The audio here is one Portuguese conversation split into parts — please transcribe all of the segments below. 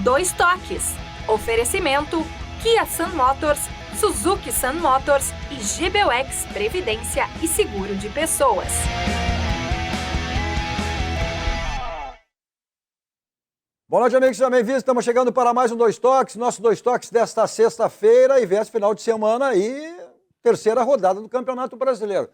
Dois Toques. Oferecimento Kia Sun Motors, Suzuki Sun Motors e GBUX Previdência e Seguro de Pessoas. Boa noite, amigos e amigas. Estamos chegando para mais um Dois Toques. Nosso Dois Toques desta sexta-feira e véspera final de semana aí, terceira rodada do Campeonato Brasileiro.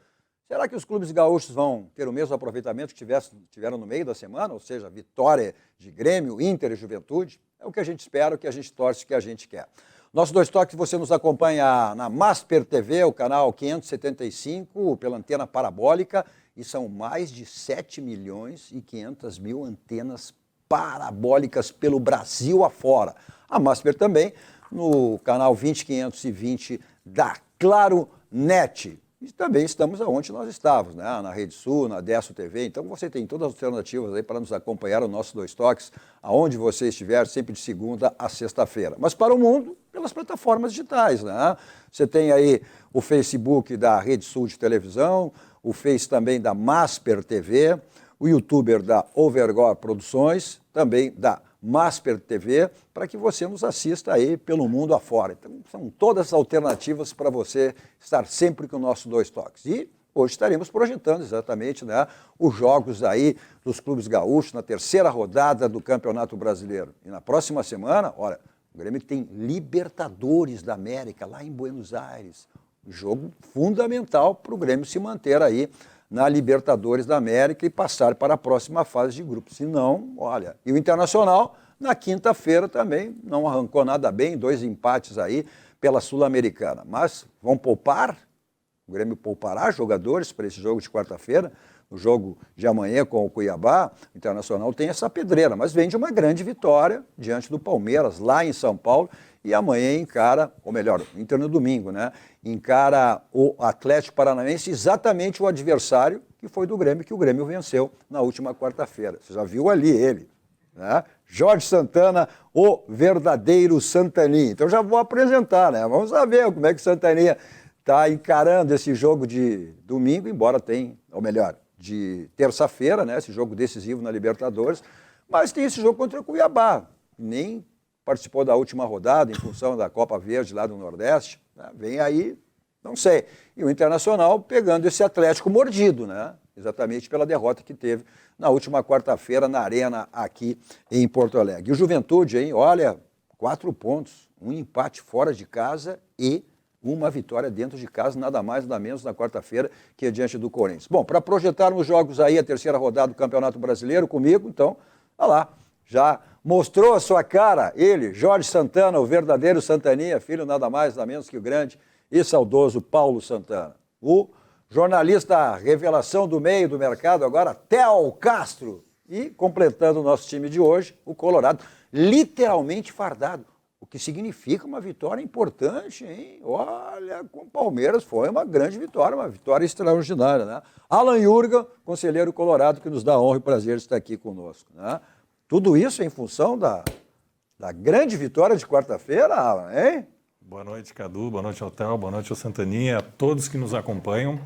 Será que os clubes gaúchos vão ter o mesmo aproveitamento que tiveram no meio da semana? Ou seja, vitória de Grêmio, Inter e Juventude? É o que a gente espera, o que a gente torce, o que a gente quer. Nosso Dois Toques você nos acompanha na Masper TV, o canal 575, pela antena parabólica, e são mais de 7.500.000 antenas parabólicas pelo Brasil afora. A Masper também no canal 20520 da Claro Net. E também estamos aonde nós estávamos, né? Na Rede Sul, na Desso TV. Então você tem todas as alternativas aí para nos acompanhar o nosso Dois Toques, aonde você estiver, sempre de segunda a sexta-feira. Mas para o mundo, pelas plataformas digitais, né? Você tem aí o Facebook da Rede Sul de televisão, o Face também da Masper TV, o YouTuber da Overgore Produções, também da Masper TV, para que você nos assista aí pelo mundo afora. Então, são todas as alternativas para você estar sempre com o nosso Dois Toques. E hoje estaremos projetando exatamente, né, os jogos aí dos clubes gaúchos na terceira rodada do Campeonato Brasileiro. E na próxima semana, olha, o Grêmio tem Libertadores da América, lá em Buenos Aires. Jogo fundamental para o Grêmio se manter aí na Libertadores da América e passar para a próxima fase de grupo. Se não, olha, e o Internacional na quinta-feira também não arrancou nada bem, 2 empates aí pela Sul-Americana. Mas vão poupar, o Grêmio poupará jogadores para esse jogo de quarta-feira, no jogo de amanhã com o Cuiabá. O Internacional tem essa pedreira, mas vem de uma grande vitória diante do Palmeiras, lá em São Paulo, e amanhã encara, ou melhor, o Inter no domingo, né? Encara o Atlético Paranaense, exatamente o adversário que foi do Grêmio, que o Grêmio venceu na última quarta-feira. Você já viu ali ele, né? Jorge Santana, o verdadeiro Santaninha. Então já vou apresentar, né? Vamos saber como é que o Santaninha está encarando esse jogo de domingo, embora tenha, ou melhor, de terça-feira, né? Esse jogo decisivo na Libertadores, mas tem esse jogo contra o Cuiabá, nem participou da última rodada em função da Copa Verde lá do Nordeste, né? Vem aí, não sei. E o Internacional pegando esse Atlético mordido, né? Exatamente pela derrota que teve na última quarta-feira na Arena aqui em Porto Alegre. E o Juventude, hein? Olha, 4 pontos, um empate fora de casa e uma vitória dentro de casa, nada mais, nada menos, na quarta-feira, que é diante do Corinthians. Bom, para projetarmos jogos aí, a terceira rodada do Campeonato Brasileiro comigo, então, olha lá, já mostrou a sua cara, ele, Jorge Santana, o verdadeiro Santaninha, filho nada mais, nada menos que o grande e saudoso Paulo Santana. O jornalista revelação do meio do mercado agora, Theo Castro. E completando o nosso time de hoje, o Colorado, literalmente fardado. O que significa uma vitória importante, hein? Olha, com o Palmeiras foi uma grande vitória, uma vitória extraordinária, né? Alan Jurgen, conselheiro colorado, que nos dá a honra e o prazer de estar aqui conosco, né? Tudo isso em função da grande vitória de quarta-feira, Alan, hein? Boa noite, Cadu, boa noite, Hotel, boa noite, ao Santaninha, a todos que nos acompanham.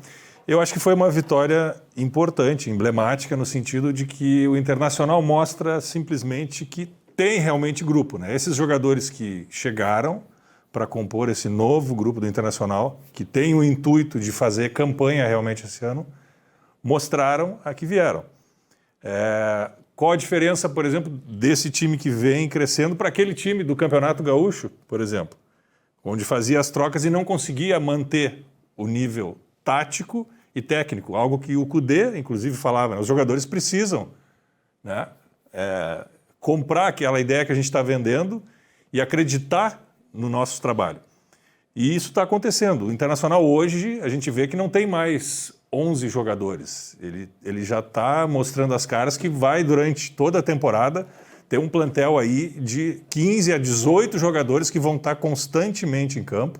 Eu acho que foi uma vitória importante, emblemática, no sentido de que o Internacional mostra simplesmente que tem realmente grupo, né? Esses jogadores que chegaram para compor esse novo grupo do Internacional, que tem o intuito de fazer campanha realmente esse ano, mostraram a que vieram. Qual a diferença, por exemplo, desse time que vem crescendo para aquele time do Campeonato Gaúcho, por exemplo, onde fazia as trocas e não conseguia manter o nível tático e técnico, algo que o Kudê, inclusive, falava, né? Os jogadores precisam, né? Comprar aquela ideia que a gente está vendendo e acreditar no nosso trabalho. E isso está acontecendo. O Internacional hoje, a gente vê que não tem mais 11 jogadores. Ele já está mostrando as caras que vai, durante toda a temporada, ter um plantel aí de 15 a 18 jogadores que vão estar constantemente em campo.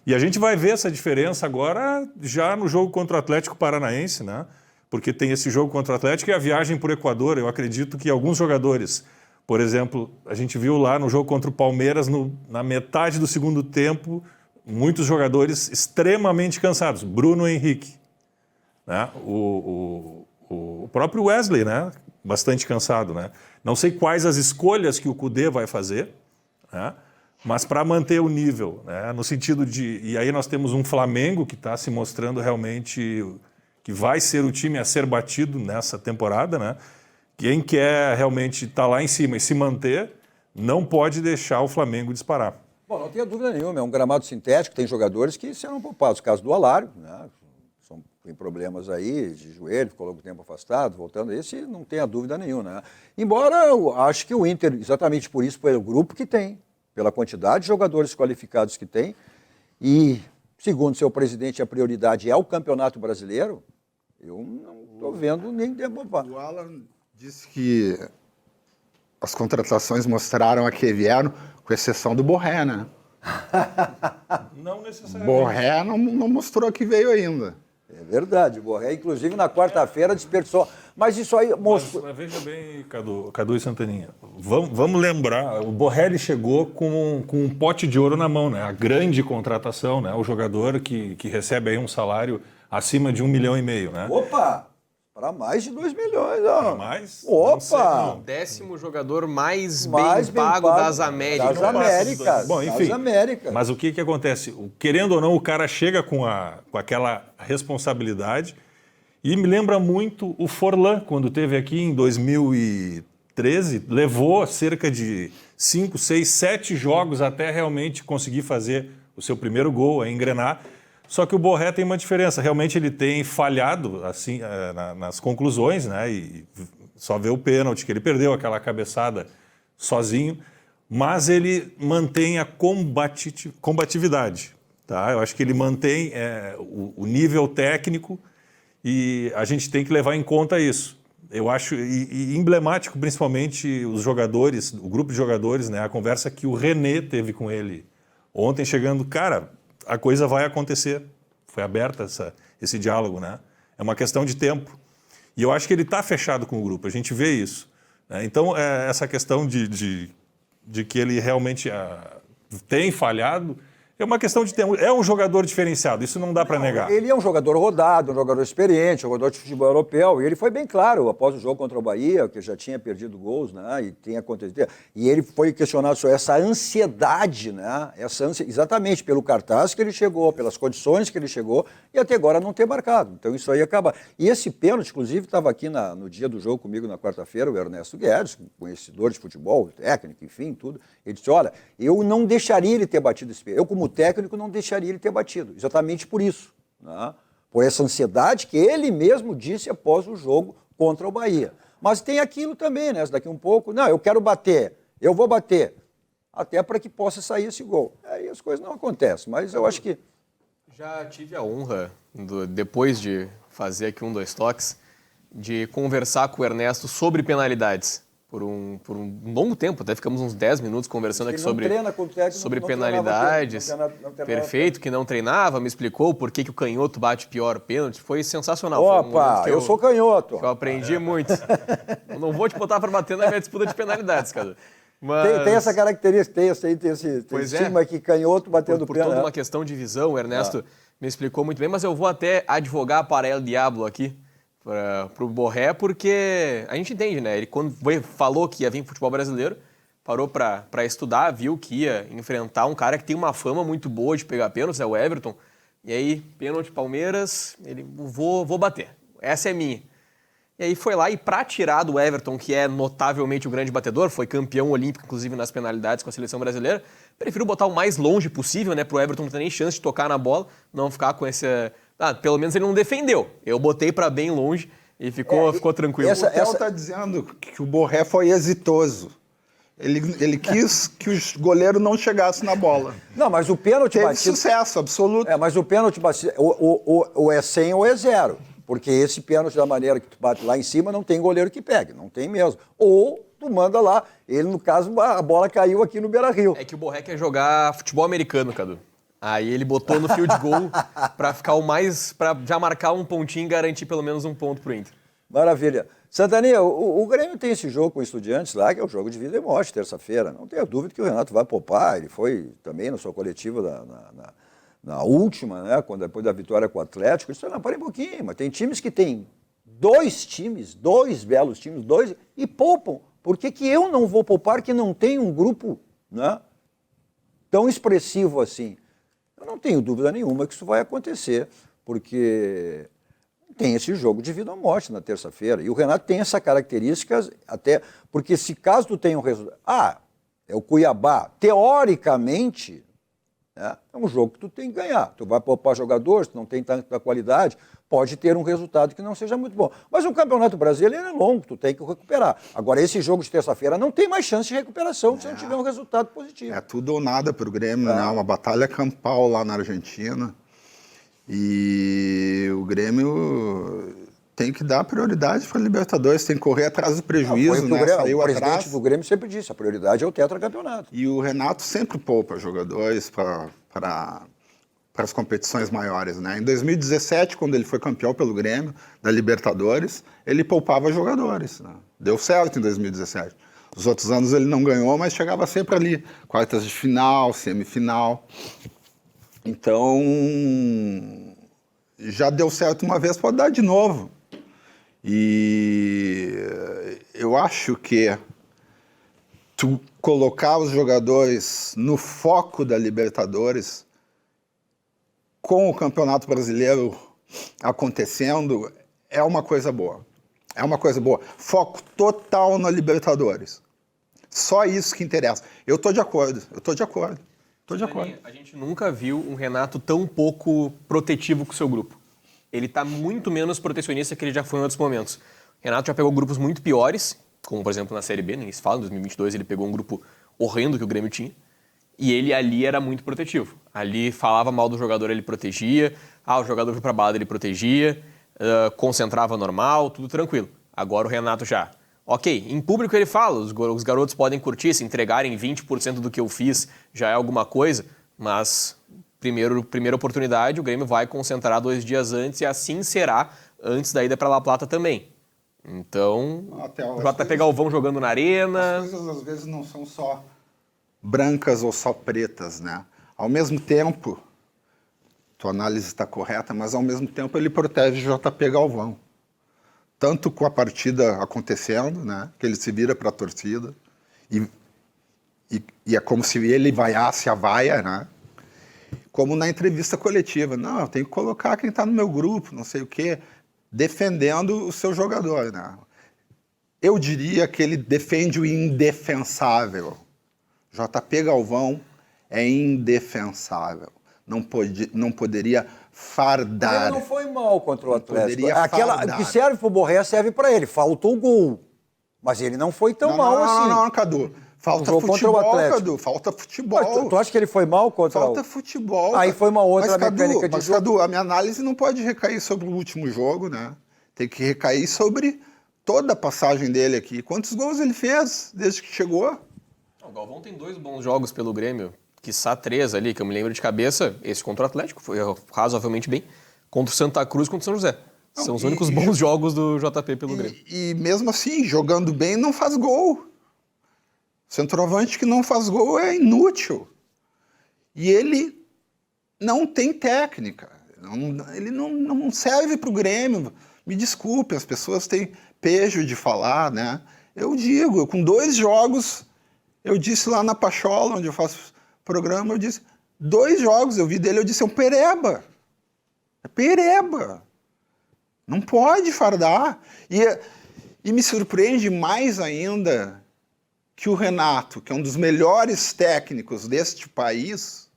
E a gente vai ver essa diferença agora já no jogo contra o Atlético Paranaense, né? Porque tem esse jogo contra o Atlético e a viagem para o Equador. Eu acredito que alguns jogadores, por exemplo, a gente viu lá no jogo contra o Palmeiras, na metade do segundo tempo, muitos jogadores extremamente cansados. Bruno Henrique, né? O próprio Wesley, né? bastante cansado, né? Não sei quais as escolhas que o Kudê vai fazer, né? Mas para manter o nível, né? No sentido de... E aí nós temos um Flamengo que está se mostrando realmente que vai ser o time a ser batido nessa temporada, né? Quem quer realmente estar lá em cima e se manter, não pode deixar o Flamengo disparar. Bom, não tenha dúvida nenhuma, é um gramado sintético, tem jogadores que serão poupados. O caso do Alário, né? Tem problemas aí de joelho, ficou longo tempo afastado, voltando, esse não tenha dúvida nenhuma, né? Embora eu acho que o Inter, exatamente por isso, pelo grupo que tem, pela quantidade de jogadores qualificados que tem, e, segundo seu presidente, a prioridade é o Campeonato Brasileiro, eu não estou vendo nem de poupar. O Alan disse que as contratações mostraram a que vieram, com exceção do Borré, né? Não necessariamente. Borré não mostrou que veio ainda. É verdade, o Borré, inclusive, na quarta-feira desperdiçou. Mas isso aí mostrou... Mas veja bem, Cadu e Santaninha, vamos lembrar, o Borré ele chegou com um pote de ouro na mão, né? A grande contratação, né? O jogador que recebe aí um salário acima de 1,5 milhão, né? Opa! Para mais de 2 milhões, ó. Para mais? Opa! Não. 10º jogador mais bem Mais bem pago pago das Américas. Das Américas. Bom, enfim, das Américas. mas o que acontece? Querendo ou não, o cara chega com aquela responsabilidade e me lembra muito o Forlan, quando esteve aqui em 2013, levou cerca de 5, 6, 7 jogos até realmente conseguir fazer o seu primeiro gol, a engrenar. Só que o Borré tem uma diferença, realmente ele tem falhado assim, nas conclusões, né? E só vê o pênalti, que ele perdeu aquela cabeçada sozinho, mas ele mantém a combatividade. Tá? Eu acho que ele mantém o nível técnico e a gente tem que levar em conta isso. Eu acho, e emblemático principalmente os jogadores, o grupo de jogadores, né? A conversa que o René teve com ele ontem chegando, cara, a coisa vai acontecer. Foi aberta esse diálogo, né? É uma questão de tempo. E eu acho que ele está fechado com o grupo, a gente vê isso. Né? Então, essa questão de que ele realmente tem falhado é uma questão de tempo. É um jogador diferenciado, isso não dá para negar. Ele é um jogador rodado, um jogador experiente, um jogador de futebol europeu, e ele foi bem claro após o jogo contra o Bahia, que já tinha perdido gols, né? E tem acontecido. E ele foi questionado sobre essa ansiedade, né? Exatamente pelo cartaz que ele chegou, pelas condições que ele chegou, e até agora não ter marcado. Então isso aí acaba. E esse pênalti, inclusive, estava aqui no dia do jogo comigo na quarta-feira, o Ernesto Guedes, conhecedor de futebol, técnico, enfim, tudo. Ele disse: olha, eu não deixaria ele ter batido esse pênalti. Eu, como técnico, não deixaria ele ter batido, exatamente por isso, né? Por essa ansiedade que ele mesmo disse após o jogo contra o Bahia. Mas tem aquilo também, né? Daqui um pouco, não, eu quero bater, eu vou bater, até para que possa sair esse gol. Aí as coisas não acontecem, mas eu acho que... Já tive a honra, depois de fazer aqui 2 toques, de conversar com o Ernesto sobre penalidades. Por um longo tempo, até ficamos uns 10 minutos conversando aqui sobre penalidades. Perfeito, que não treinava, me explicou por que o canhoto bate pior pênalti. Foi sensacional. Opa, eu sou canhoto. Eu aprendi muito. Eu não vou te botar para bater na minha disputa de penalidades, cara. Mas... Tem essa característica, tem esse estigma aqui, canhoto batendo por toda uma questão de visão, o Ernesto me explicou muito bem, mas eu vou até advogar para El Diablo aqui, para o Borré, porque a gente entende, né? Ele, quando falou que ia vir futebol brasileiro, parou para estudar, viu que ia enfrentar um cara que tem uma fama muito boa de pegar pênaltis, é o Everton. E aí, pênalti Palmeiras, ele, vou bater. Essa é minha. E aí foi lá e para tirar do Everton, que é notavelmente um grande batedor, foi campeão olímpico, inclusive nas penalidades com a seleção brasileira, prefiro botar o mais longe possível, né? Para o Everton não ter nem chance de tocar na bola, não ficar com esse... pelo menos ele não defendeu. Eu botei para bem longe e ficou tranquilo. O Theo está dizendo que o Borré foi exitoso. Ele quis que os goleiros não chegassem na bola. Não, mas o pênalti teve batido... sucesso absoluto. Mas o pênalti batido, ou é 100 ou é 0. Porque esse pênalti, da maneira que tu bate lá em cima, não tem goleiro que pegue. Não tem mesmo. Ou tu manda lá. Ele, no caso, a bola caiu aqui no Beira-Rio. É que o Borré quer jogar futebol americano, Cadu. Aí ele botou no field goal para ficar para já marcar um pontinho e garantir pelo menos um ponto pro Inter. Maravilha. Santaninha, o Grêmio tem esse jogo com o Estudiantes lá, que é o jogo de vida e morte, terça-feira. Não tenho dúvida que o Renato vai poupar. Ele foi também na sua coletiva na última, né, depois da vitória com o Atlético. Ele disse: não, parei um pouquinho, mas tem times que têm dois belos times, e poupam. Por que eu não vou poupar que não tem um grupo, né, tão expressivo assim? Eu não tenho dúvida nenhuma que isso vai acontecer, porque tem esse jogo de vida ou morte na terça-feira. E o Renato tem essa característica, até porque se caso tu tenha um resultado... é o Cuiabá. Teoricamente, né, é um jogo que tu tem que ganhar. Tu vai poupar jogadores, tu não tem tanta qualidade, pode ter um resultado que não seja muito bom. Mas o Campeonato Brasileiro é longo, tu tem que recuperar. Agora, esse jogo de terça-feira não tem mais chance de recuperação se não tiver um resultado positivo. É tudo ou nada para o Grêmio, né? Uma batalha campal lá na Argentina. E o Grêmio tem que dar prioridade para a Libertadores, tem que correr atrás do prejuízo, né? O presidente do Grêmio sempre disse, a prioridade é o tetracampeonato. E o Renato sempre poupa jogadores para as competições maiores, né? Em 2017, quando ele foi campeão pelo Grêmio, da Libertadores, ele poupava jogadores, né? Deu certo em 2017. Os outros anos ele não ganhou, mas chegava sempre ali, quartas de final, semifinal. Então, já deu certo uma vez, pode dar de novo. E eu acho que tu colocar os jogadores no foco da Libertadores, com o Campeonato Brasileiro acontecendo, é uma coisa boa. É uma coisa boa. Foco total na Libertadores. Só isso que interessa. Eu tô de acordo. A gente nunca viu um Renato tão pouco protetivo com o seu grupo. Ele está muito menos protecionista que ele já foi em outros momentos. O Renato já pegou grupos muito piores, como por exemplo na Série B, nem se fala, em 2022 ele pegou um grupo horrendo que o Grêmio tinha, e ele ali era muito protetivo. Ali falava mal do jogador, ele protegia, o jogador foi para a balada, ele protegia, concentrava normal, tudo tranquilo. Agora o Renato já... Ok, em público ele fala, os garotos podem curtir, se entregarem 20% do que eu fiz já é alguma coisa, mas primeira oportunidade o Grêmio vai concentrar 2 dias antes e assim será antes da ida para La Plata também. Então, o JP Galvão jogando na arena... As coisas às vezes não são só brancas ou só pretas, né? Ao mesmo tempo, tua análise está correta, mas ao mesmo tempo ele protege o JP Galvão. Tanto com a partida acontecendo, né, que ele se vira para a torcida, e é como se ele vaiasse a vaia, né, como na entrevista coletiva. Não, eu tenho que colocar quem está no meu grupo, não sei o quê, defendendo o seu jogador. Né. Eu diria que ele defende o indefensável. JP Galvão é indefensável. Não poderia fardar. Ele não foi mal contra o Atlético. Aquela que serve para o Borré serve para ele. Faltou o gol. Mas ele não foi tão mal assim. Não, Cadu. Falta futebol, Cadu. Falta futebol. Mas tu acha que ele foi mal contra Falta futebol. Aí foi uma outra mecânica de jogo. Cadu, a minha análise não pode recair sobre o último jogo, né? Tem que recair sobre toda a passagem dele aqui. Quantos gols ele fez desde que chegou? O Galvão tem 2 bons jogos pelo Grêmio. Quiçá 3 ali, que eu me lembro de cabeça. Esse contra o Atlético foi razoavelmente bem. Contra o Santa Cruz e contra o São José. São os únicos bons jogos do JP pelo Grêmio. E mesmo assim, jogando bem, não faz gol. Centroavante que não faz gol é inútil. E ele não tem técnica. Ele não serve para o Grêmio. Me desculpe, as pessoas têm pejo de falar, né? Eu digo, com 2 jogos, eu disse lá na Pachola, onde eu faço programa, eu disse, 2 jogos eu vi dele, eu disse, é um pereba. É pereba. Não pode fardar. E me surpreende mais ainda que o Renato, que é um dos melhores técnicos deste país,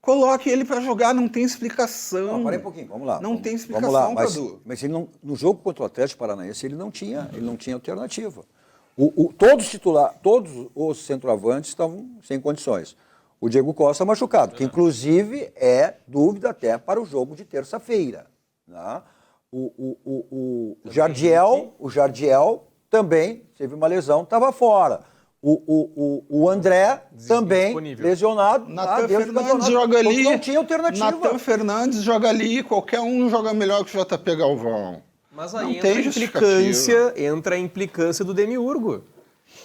coloque ele para jogar, não tem explicação. Não, parei um pouquinho, vamos lá. Não tem explicação, vamos lá, Cadu. Mas ele não, no jogo contra o Atlético Paranaense ele não tinha alternativa. Todos os centroavantes estavam sem condições. O Diego Costa machucado, que inclusive é dúvida até para o jogo de terça-feira. Né? O Jardiel também teve uma lesão, estava fora. O André também lesionado. Natan Fernandes joga ali. Não tinha alternativa. Natan Fernandes joga ali, qualquer um joga melhor que o JP Galvão. Mas aí entra a implicância do Demiurgo.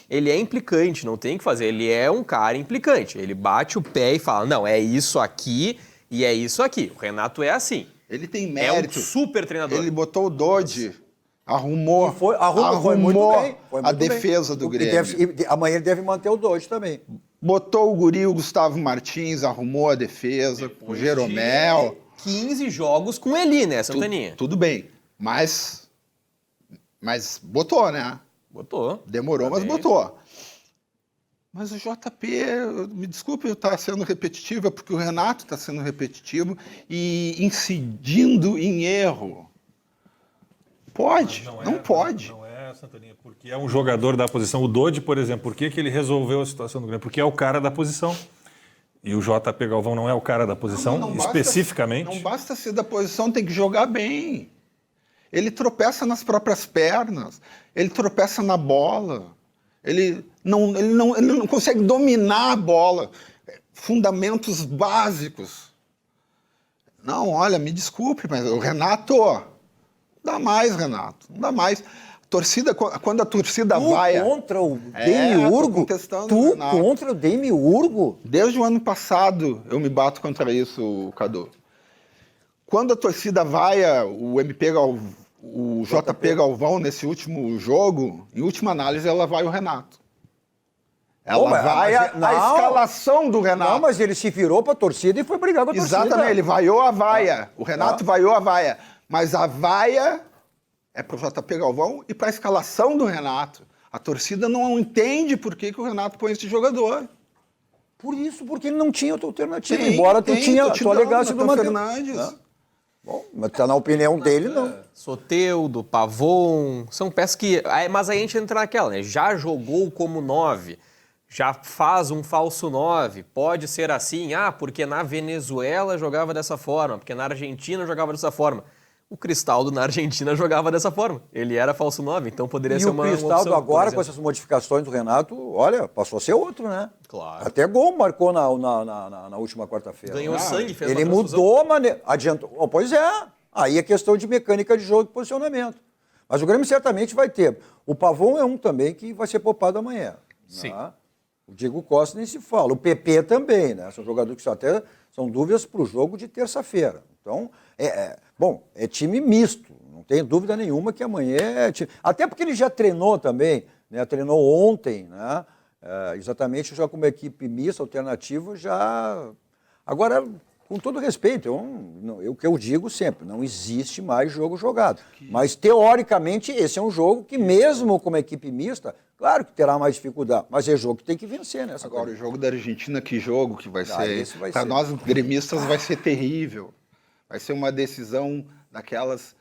Ele é implicante, não tem o que fazer. Ele é um cara implicante. Ele bate o pé e fala, não, é isso aqui e é isso aqui. O Renato é assim. Ele tem É um mérito. super treinador. Ele botou o Dodge, arrumou Foi muito bem. Foi a muito bem. defesa do E Grêmio. amanhã ele deve manter o Dodge também. Botou o guri, o Gustavo Martins, arrumou a defesa, o Jeromel. 15 jogos com ele, né, Santaninha? Tudo bem, mas botou, né? Botou. Demorou, mas Bem. botou. Mas o JP, me desculpe eu estar sendo repetitivo, é porque o Renato está sendo repetitivo e incidindo em erro. Pode, não pode. Não é, Santaninha, porque é um jogador da posição. O Dodge, por exemplo, por que ele resolveu a situação do Grêmio? Porque é o cara da posição. E o JP Galvão não é o cara da posição, Não basta- especificamente. Não basta ser da posição, tem que jogar bem. Ele tropeça nas próprias pernas, ele tropeça na bola, ele não consegue dominar a bola. Fundamentos básicos. Não, olha, me desculpe, mas o Renato, não dá mais, Renato, não dá mais. Quando a torcida vai... Contra o tô Demiurgo? contestando o Renato. Contra o Demiurgo? Desde o ano passado eu me bato contra isso, Cadu. Quando a torcida vai, o JP Galvão nesse último jogo, em última análise, ela vai o Renato. Ela vai a escalação do Renato. Não, mas ele se virou para a torcida e foi brigar com a torcida. Exatamente, ele vaiou a vaia. O Renato vaiou a vaia. Mas a vaia é para o JP Galvão e para a escalação do Renato. A torcida não entende por que o Renato põe esse jogador. Por isso, porque ele não tinha outra alternativa. Tem, embora tu tô alegasse do Natan Matheus Fernandes. Bom, mas tá na opinião dele, não. Soteldo, Pavon, são peças que... Mas aí a gente entra naquela, né? Já jogou como 9, já faz um falso 9, pode ser assim, porque na Venezuela jogava dessa forma, porque na Argentina jogava dessa forma. O Cristaldo na Argentina jogava dessa forma, ele era falso 9, então poderia ser uma opção. E o Cristaldo agora, por com exemplo. essas modificações do Renato, olha, passou a ser outro, né? Claro. Até gol marcou na última quarta-feira. Ganhou sangue, fez Ele uma transfusão. mudou a maneira, adiantou. Pois é, aí é questão de mecânica de jogo e posicionamento. Mas o Grêmio certamente vai ter. O Pavon é um também que vai ser poupado amanhã. Sim. Né? O Diego Costa nem se fala. O PP também, né? São jogadores que até são dúvidas para o jogo de terça-feira. Então, é time misto. Não tem dúvida nenhuma que amanhã é time. Até porque ele já treinou também, né? Treinou ontem, né? Exatamente já como equipe mista, alternativa, já... Agora, com todo respeito, o que eu digo sempre, não existe mais jogo jogado. Mas, teoricamente, esse é um jogo que, mesmo como equipe mista, claro que terá mais dificuldade, mas é jogo que tem que vencer, né? Agora, o jogo da Argentina, que jogo que vai ser? Esse vai Para ser. nós, gremistas, vai ser terrível. Vai ser uma decisão daquelas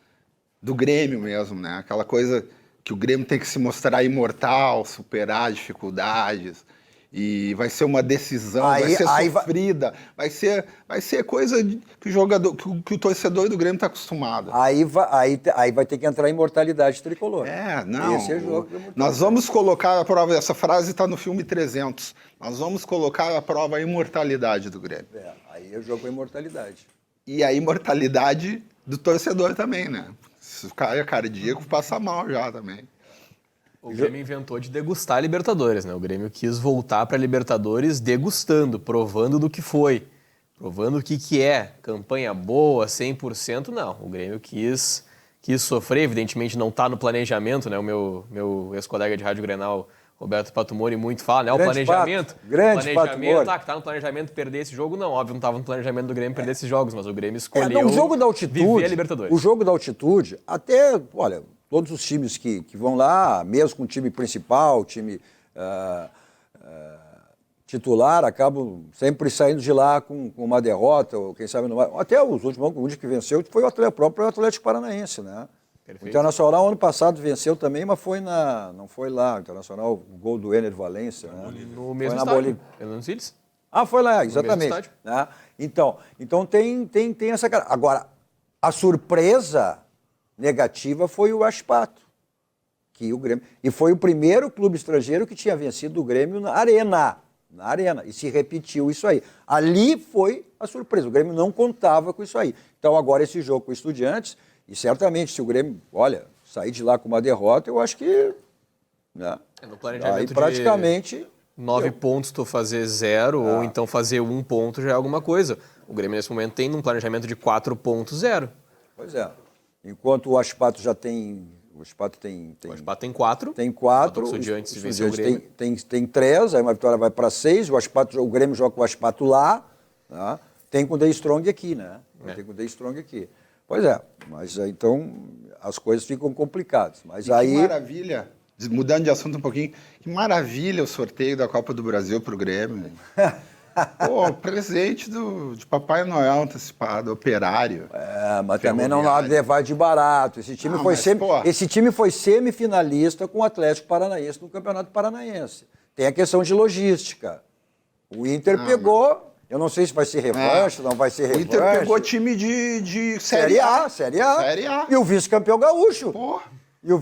do Grêmio mesmo, né? Aquela coisa que o Grêmio tem que se mostrar imortal, superar dificuldades. E vai ser uma decisão, vai ser sofrida, vai ser coisa que o jogador, que o torcedor do Grêmio está acostumado. Aí vai ter que entrar a imortalidade tricolor. Não. Esse é jogo. Nós vamos colocar a prova, essa frase está no filme 300, nós vamos colocar a prova a imortalidade do Grêmio. Aí é jogo com a imortalidade. E a imortalidade do torcedor também, né? Se o cara é cardíaco, passa mal já também. O Grêmio inventou de degustar a Libertadores, né? O Grêmio quis voltar para a Libertadores degustando, provando do que foi, provando o que é. Campanha boa, 100%, não. O Grêmio quis sofrer, evidentemente não está no planejamento, né? O meu ex-colega de Rádio Grenal, Roberto Patumori, muito fala, né? O planejamento. Grande Patumori. Que tá no planejamento perder esse jogo, não. Óbvio, não estava no planejamento do Grêmio perder esses jogos, mas o Grêmio escolheu O jogo da altitude, viver a Libertadores. O jogo da altitude, até, olha, todos os times que vão lá, mesmo com o time principal, time titular, acabam sempre saindo de lá com uma derrota, ou quem sabe não. Até os últimos, o único que venceu foi o próprio Atlético Paranaense, né? Perfeito. O Internacional, ano passado, venceu também, mas não foi lá. O Internacional, o gol do Ener Valencia, né? No mesmo foi na estádio, Fernando Siles. foi lá, exatamente. estádio. Né? Então tem essa cara. Agora, a surpresa negativa foi o Ashpato, que o Grêmio... E foi o primeiro clube estrangeiro que tinha vencido o Grêmio na Arena. E se repetiu isso aí. Ali foi a surpresa. O Grêmio não contava com isso aí. Então, agora esse jogo com o Estudiantes, e certamente se o Grêmio, sair de lá com uma derrota, eu acho que... Né? No planejamento aí praticamente... 9 pontos tu fazer 0 ou então fazer 1 ponto já é alguma coisa. O Grêmio, nesse momento, tem um planejamento de 4.0. Pois é. Enquanto o Aspato já tem... O Aspato tem O Aspato tem 4. Tem 4. O Estudiantes o venceu o Estudiantes Grêmio. tem 3, aí uma vitória vai para 6. O Grêmio joga com o Aspato lá. Tá? Tem com o The Strong aqui, né? Tem com o The Strong aqui. Pois é, mas então as coisas ficam complicadas. Mas aí... Que maravilha, mudando de assunto um pouquinho, que maravilha o sorteio da Copa do Brasil para o Grêmio. Pô, presente de Papai Noel antecipado, operário. Mas também não levar de barato. Esse time foi semifinalista com o Atlético Paranaense no Campeonato Paranaense. Tem a questão de logística. O Inter pegou... Eu não sei se vai ser revanche, não vai ser revanche. O Inter pegou time de Série A. Série A. E o vice-campeão gaúcho. Pô. O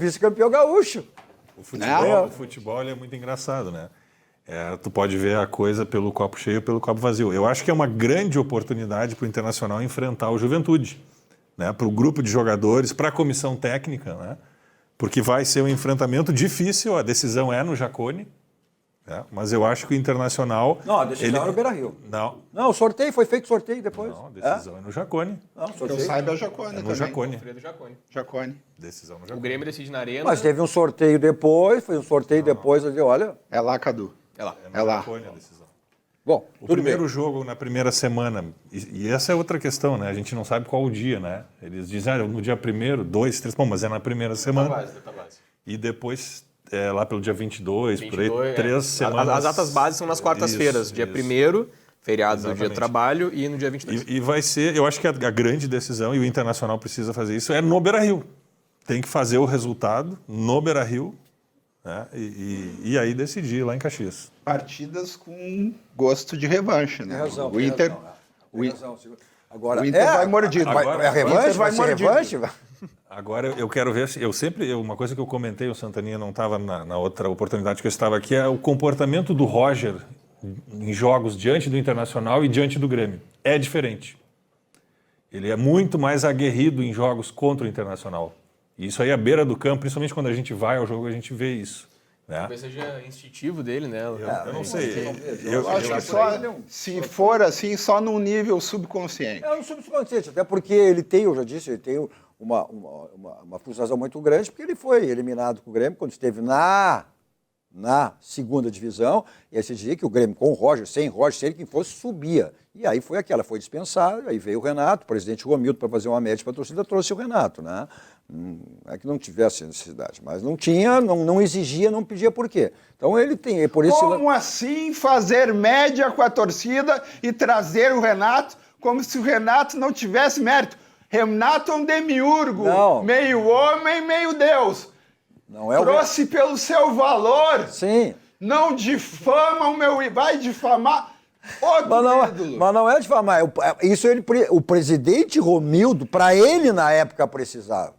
futebol ele é muito engraçado, né? Tu pode ver a coisa pelo copo cheio e pelo copo vazio. Eu acho que é uma grande oportunidade para o Internacional enfrentar o Juventude, né? Para o grupo de jogadores, para a comissão técnica, né? Porque vai ser um enfrentamento difícil, a decisão é no Jacone. Mas eu acho que o Internacional... Não, a decisão é no Beira-Rio. Não, o sorteio, foi feito sorteio depois. Não, a decisão é no Jacone. Que eu saiba é o Jacone no também. Jacone. Decisão no Jacone. O Grêmio decide na Arena. Mas teve um sorteio depois, depois, olha... É lá, Cadu. É lá. É no Jacone a decisão. Bom, o primeiro jogo na primeira semana, e essa é outra questão, né? A gente não sabe qual o dia, né? Eles dizem, no dia 1º, 2, 3, mas é na primeira semana. Base. E depois... lá pelo dia 22, por aí, 3 semanas... As datas bases são nas quartas-feiras. Dia 1º, feriado do dia de trabalho, e no dia 22. E vai ser, eu acho que a grande decisão, e o Internacional precisa fazer isso, é no Beira-Rio. Tem que fazer o resultado no Beira-Rio, né? E aí decidir lá em Caxias. Partidas com gosto de revanche, né? Tem razão, o Inter... Agora, o Inter vai mordido. É revanche? Vai ser revanche? Agora eu quero ver, uma coisa que eu comentei, o Santaninha não estava na outra oportunidade que eu estava aqui, é o comportamento do Roger em jogos diante do Internacional e diante do Grêmio. É diferente. Ele é muito mais aguerrido em jogos contra o Internacional. E isso aí à beira do campo, principalmente quando a gente vai ao jogo, a gente vê isso. Né? Talvez seja instintivo dele, né? Eu não sei. Eu acho que só, se for assim, só num nível subconsciente. É um subconsciente, até porque ele tem, eu já disse, ele tem uma frustração muito grande, porque ele foi eliminado com o Grêmio quando esteve na segunda divisão, e aí se dizia que o Grêmio com o Roger, sem ele, quem fosse, subia. E aí foi dispensado, aí veio o Renato, o presidente Romildo, para fazer uma média para a torcida, trouxe o Renato, né? Não é que não tivesse necessidade, mas não tinha, não exigia, não pedia por quê. Então ele tem, por isso... Como assim fazer média com a torcida e trazer o Renato como se o Renato não tivesse mérito? Renato é um demiurgo, meio homem, meio Deus. Não é trouxe pelo seu valor. Sim. Não difama o meu... Vai difamar mas não é difamar. Isso o presidente Romildo, para ele na época precisava.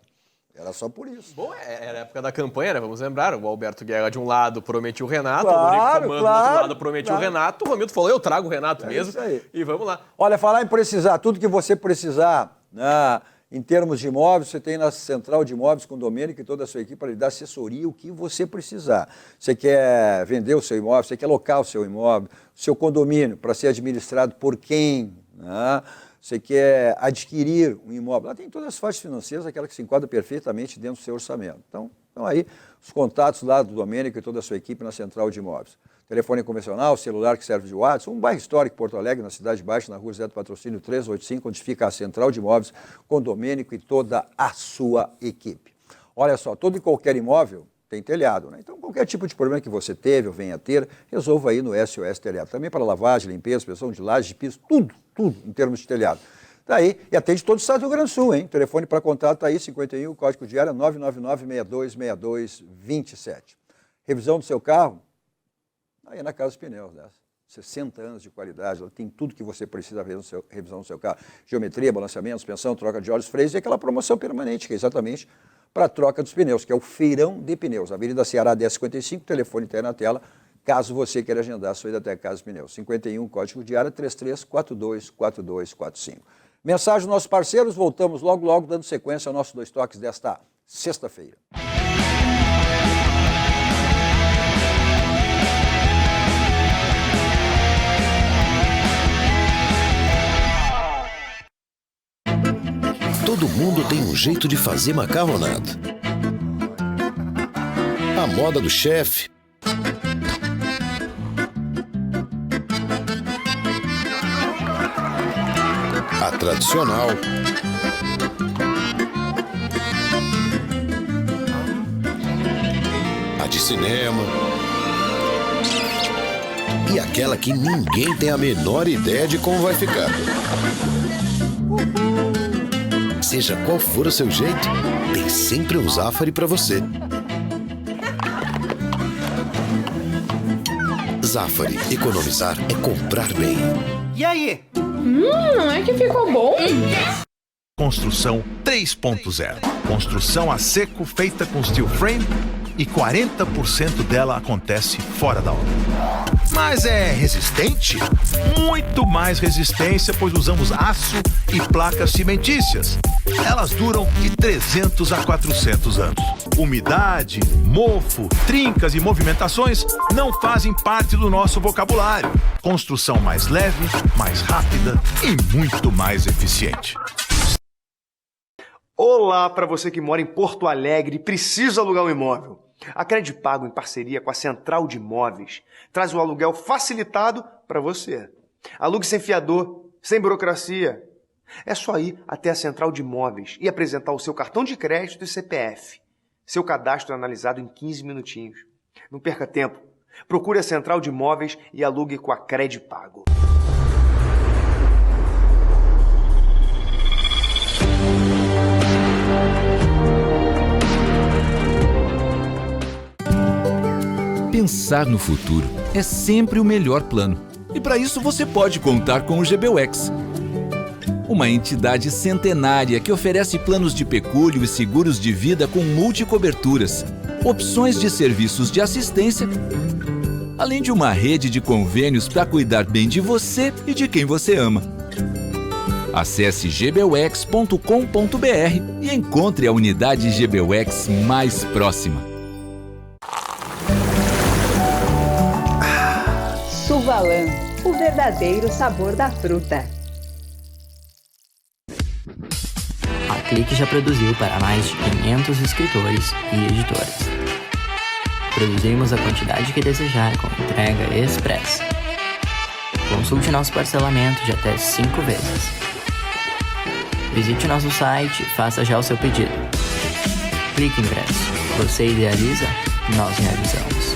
Era só por isso. Bom, era a época da campanha, né? Vamos lembrar. O Alberto Guerra de um lado prometia o Renato, claro, o Rodrigo Comando do outro lado prometia claro. o Renato. O Romildo falou, eu trago o Renato mesmo. Isso aí. E vamos lá. Olha, falar em precisar, tudo que você precisar, né, em termos de imóveis, você tem na Central de Imóveis com o Domênico e toda a sua equipe para lhe dar assessoria, o que você precisar. Você quer vender o seu imóvel, você quer alocar o seu imóvel, o seu condomínio para ser administrado por quem, né? Você quer adquirir um imóvel. Lá tem todas as faixas financeiras, aquela que se enquadra perfeitamente dentro do seu orçamento. Então aí os contatos lá do Domênico e toda a sua equipe na Central de Imóveis. Telefone convencional, celular que serve de WhatsApp, um bairro histórico, Porto Alegre, na Cidade Baixa, na rua José do Patrocínio 385, onde fica a Central de Imóveis, com Domênico e toda a sua equipe. Olha só, todo e qualquer imóvel tem telhado, né? Então, qualquer tipo de problema que você teve ou venha a ter, resolva aí no SOS Telhado. Também para lavagem, limpeza, pressão de laje, de piso, tudo em termos de telhado. Tá aí, e atende todo o estado do Rio Grande do Sul, hein? Telefone para contato tá aí, 51, código de área 999-626227. Revisão do seu carro? Aí é na Casa dos Pneus, né? 60 anos de qualidade, ela tem tudo que você precisa ver revisão do seu carro. Geometria, balanceamento, suspensão, troca de óleos, freios e aquela promoção permanente, que é exatamente para a troca dos pneus, que é o Feirão de Pneus. Avenida Ceará 1055, telefone está aí na tela, caso você queira agendar a sua ida até a Casa dos Pneus. 51, código de área 33424245. Mensagem dos nossos parceiros, voltamos logo, dando sequência ao nosso Dois Toques desta sexta-feira. mundo tem um jeito de fazer macarronada. A moda do chefe. A tradicional. A de cinema. E aquela que ninguém tem a menor ideia de como vai ficar. Seja qual for o seu jeito, tem sempre um Zafari para você. Zafari, economizar é comprar bem. E aí? Não é que ficou bom? Construção 3.0. Construção a seco feita com steel frame e 40% dela acontece fora da obra. Mas é resistente? Muito mais resistência, pois usamos aço e placas cimentícias. Elas duram de 300 a 400 anos. Umidade, mofo, trincas e movimentações não fazem parte do nosso vocabulário. Construção mais leve, mais rápida e muito mais eficiente. Olá para você que mora em Porto Alegre e precisa alugar um imóvel. A Credipago, em parceria com a Central de Imóveis, traz o aluguel facilitado para você. Alugue sem fiador, sem burocracia. É só ir até a Central de Imóveis e apresentar o seu cartão de crédito e CPF. Seu cadastro é analisado em 15 minutinhos. Não perca tempo. Procure a Central de Imóveis e alugue com a Credipago. Pensar no futuro é sempre o melhor plano. E para isso você pode contar com o GBUX. Uma entidade centenária que oferece planos de pecúlio e seguros de vida com multicoberturas, opções de serviços de assistência, além de uma rede de convênios para cuidar bem de você e de quem você ama. Acesse gbux.com.br e encontre a unidade GBUX mais próxima. Suvalan, o verdadeiro sabor da fruta. A Clique já produziu para mais de 500 escritores e editoras. Produzimos a quantidade que desejar com entrega express. Consulte nosso parcelamento de até 5 vezes. Visite nosso site e faça já o seu pedido. Clique Impresso. Você idealiza, nós realizamos.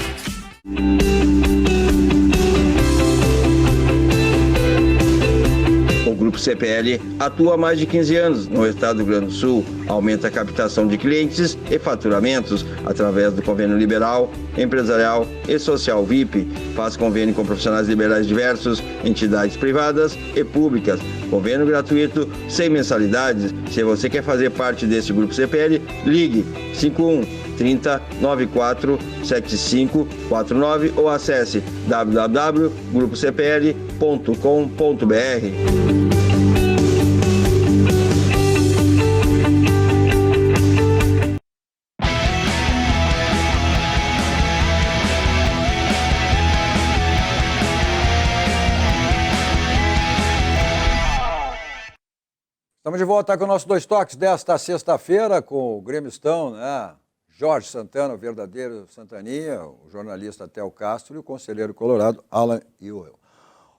O Grupo CPL atua há mais de 15 anos no estado do Rio Grande do Sul, aumenta a captação de clientes e faturamentos através do convênio liberal, empresarial e social VIP, faz convênio com profissionais liberais diversos, entidades privadas e públicas, convênio gratuito, sem mensalidades. Se você quer fazer parte desse Grupo CPL, ligue 51 30 94 75 49 ou acesse www.grupocpl.com.br. Estamos de volta com o nosso Dois Toques desta sexta-feira com o gremistão, né? Jorge Santana, o verdadeiro Santaninha, o jornalista Theo Castro e o conselheiro colorado Alan Ewell.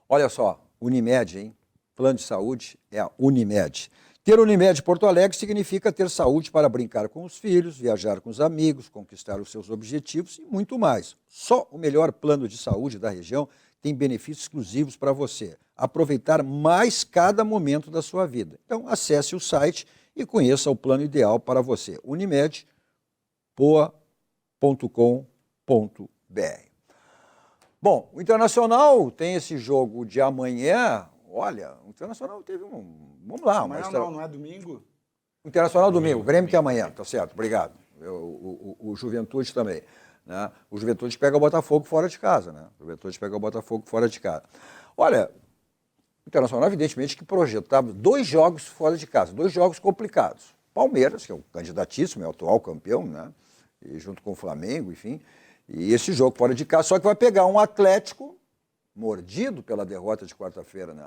Olha só, Unimed, hein? Plano de saúde é a Unimed. Ter Unimed Porto Alegre significa ter saúde para brincar com os filhos, viajar com os amigos, conquistar os seus objetivos e muito mais. Só o melhor plano de saúde da região tem benefícios exclusivos para você. Aproveitar mais cada momento da sua vida. Então, acesse o site e conheça o plano ideal para você. unimedpoa.com.br. Bom, o Internacional tem esse jogo de amanhã. Olha, o Internacional teve um... Vamos lá. Amanhã não é domingo? O Internacional domingo, o Grêmio que é amanhã, tá certo, obrigado. O Juventude também. Né? O Juventude pega o Botafogo fora de casa, né? O Juventude pega o Botafogo fora de casa. Olha, o Internacional, evidentemente, que projetava 2 jogos fora de casa, 2 jogos complicados. Palmeiras, que é o candidatíssimo, é o atual campeão, né? E junto com o Flamengo, enfim. E esse jogo fora de casa, só que vai pegar um Atlético mordido pela derrota de quarta-feira, né?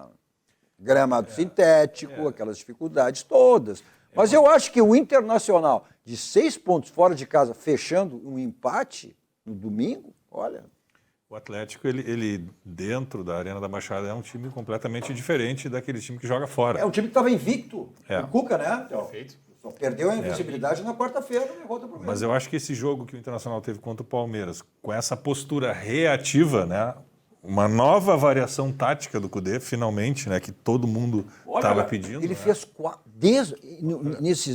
Gramado sintético, aquelas dificuldades todas. Mas eu acho que o Internacional, de 6 pontos fora de casa, fechando um empate no domingo, olha... O Atlético, ele dentro da Arena da Baixada, é um time completamente diferente daquele time que joga fora. É um time que estava invicto. É. O Cuca, né? Perfeito. Só perdeu a invencibilidade na quarta-feira, derrota pro Mas eu acho que esse jogo que o Internacional teve contra o Palmeiras, com essa postura reativa, né? Uma nova variação tática do Cudê, finalmente, né? Que todo mundo estava pedindo. Ele fez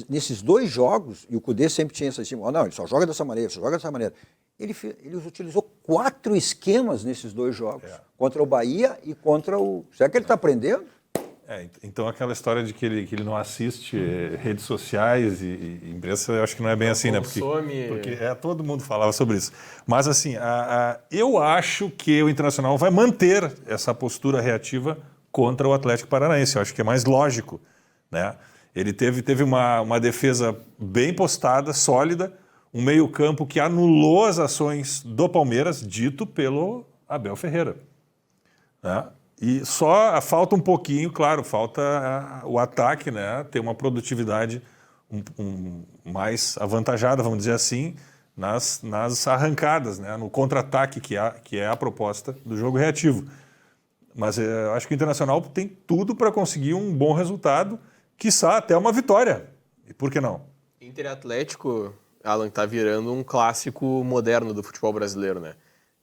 nesses 2 jogos, e o Cudê sempre tinha esse time, não, ele só joga dessa maneira, só joga dessa maneira. Ele utilizou 4 esquemas nesses 2 jogos, contra o Bahia e contra o... Será que ele está aprendendo? Então aquela história de que ele não assiste redes sociais e imprensa, eu acho que não é bem assim, né? Porque todo mundo falava sobre isso. Mas assim, eu acho que o Internacional vai manter essa postura reativa contra o Atlético Paranaense. Eu acho que é mais lógico, né? Ele teve uma defesa bem postada, sólida, um meio-campo que anulou as ações do Palmeiras, dito pelo Abel Ferreira, né? E só falta um pouquinho, claro, falta o ataque, né? Ter uma produtividade mais avantajada, vamos dizer assim, nas arrancadas, né? No contra-ataque, que é a proposta do jogo reativo. Mas eu acho que o Internacional tem tudo para conseguir um bom resultado, quiçá até uma vitória. E por que não? Inter e Atlético, Alan, está virando um clássico moderno do futebol brasileiro, né?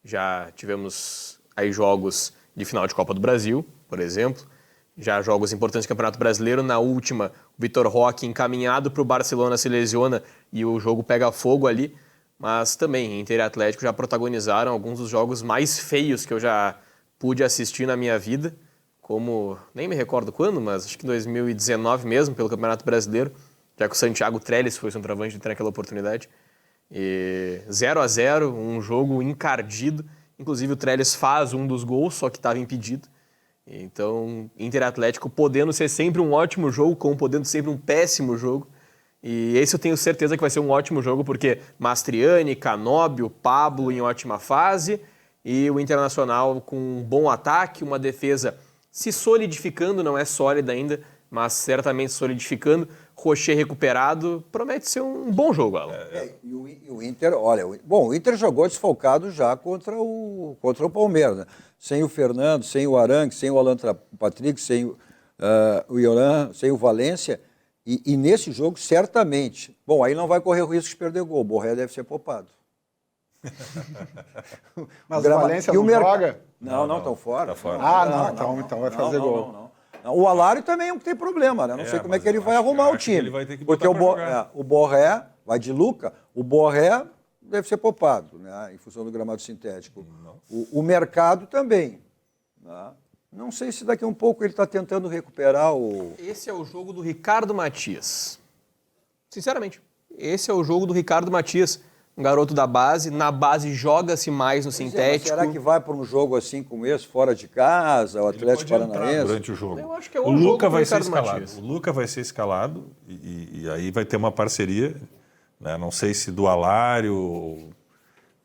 Já tivemos aí jogos de final de Copa do Brasil, por exemplo. Já jogos importantes do Campeonato Brasileiro. Na última, o Vitor Roque encaminhado para o Barcelona se lesiona e o jogo pega fogo ali. Mas também, Inter e Atlético já protagonizaram alguns dos jogos mais feios que eu já pude assistir na minha vida. Como, nem me recordo quando, mas acho que em 2019 mesmo, pelo Campeonato Brasileiro, já que o Santiago Trellis foi o centroavante de ter naquela oportunidade. E 0-0, um jogo encardido. Inclusive o Trellis faz um dos gols, só que estava impedido. Então, Inter e Atlético podendo ser sempre um ótimo jogo, como podendo sempre um péssimo jogo. E esse eu tenho certeza que vai ser um ótimo jogo, porque Mastriani, Canóbio, Pablo em ótima fase, e o Internacional com um bom ataque, uma defesa se solidificando, não é sólida ainda, mas certamente solidificando. Rocher recuperado, promete ser um bom jogo, Alan. E o Inter, olha, o Inter jogou desfalcado já contra o Palmeiras, né? Sem o Fernando, sem o Arangue, sem o Alan Patrick, sem o Ioran, sem o Valência, e nesse jogo, certamente, aí não vai correr o risco de perder gol, o Borré deve ser poupado. Mas o Valência não joga? Não, estão fora. Tá fora. Então vai fazer gol. Não. O Alário também é um que tem problema, né? Não sei como é que ele vai arrumar o time. Ele vai ter que porque o Borré vai de Luca, o Borré deve ser poupado, né? Em função do gramado sintético. O mercado também. Né? Não sei se daqui a um pouco ele está tentando recuperar o... Esse é o jogo do Ricardo Matias. Sinceramente, esse é o jogo do Ricardo Matias. Um garoto da base, na base joga-se mais no sintético. Será que vai para um jogo assim como esse, fora de casa, o Atlético Paranaense? Durante o jogo. Eu acho que é o Luca vai ser escalado. O Luca vai ser escalado e aí vai ter uma parceria, né? Não sei se do Alário,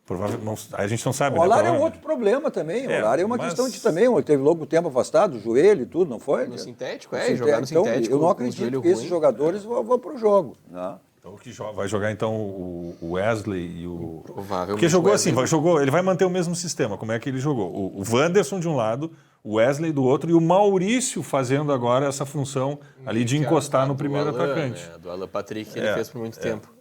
provavelmente, a gente não sabe. O Alário é um outro problema também. O Alário é uma questão de também, teve longo tempo afastado, o joelho e tudo, não foi? No sintético, jogar no sintético. Eu não acredito que esses jogadores vão para o jogo, né? Então, o que vai jogar então o Wesley e o... Provavelmente. Porque jogou assim, ele vai manter o mesmo sistema, como é que ele jogou. O Wanderson de um lado, o Wesley do outro e o Maurício fazendo agora essa função ali de encostar no primeiro atacante. Né? Do Alan Patrick que ele fez por muito tempo.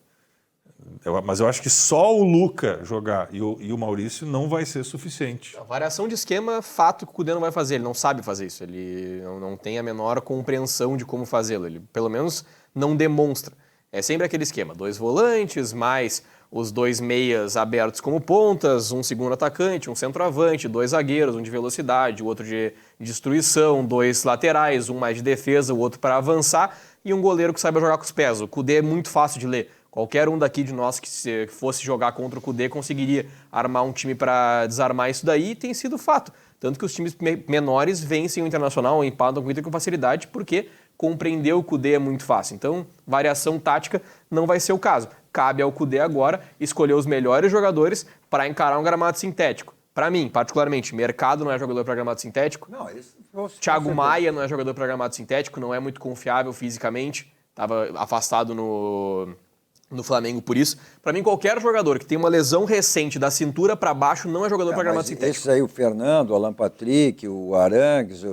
Mas eu acho que só o Luca jogar e o Maurício não vai ser suficiente. A variação de esquema, fato que o Cudê não vai fazer, ele não sabe fazer isso, ele não tem a menor compreensão de como fazê-lo, ele pelo menos não demonstra. É sempre aquele esquema, 2 volantes, mais os 2 meias abertos como pontas, um segundo atacante, um centroavante, 2 zagueiros, um de velocidade, o outro de destruição, 2 laterais, um mais de defesa, o outro para avançar e um goleiro que saiba jogar com os pés. O Cudê é muito fácil de ler. Qualquer um daqui de nós que fosse jogar contra o Cudê conseguiria armar um time para desarmar isso daí, e tem sido fato. Tanto que os times menores vencem o Internacional ou empatam com o Inter com facilidade, porque compreender o Cudê é muito fácil. Então, variação tática não vai ser o caso. Cabe ao Cudê agora escolher os melhores jogadores para encarar um gramado sintético. Para mim, particularmente, Mercado não é jogador para gramado sintético. Não, Thiago Maia não é jogador para gramado sintético, não é muito confiável fisicamente. estava afastado no Flamengo por isso. Para mim, qualquer jogador que tem uma lesão recente da cintura para baixo não é jogador para gramado sintético. Esses aí, o Fernando, o Alan Patrick, o Arangues,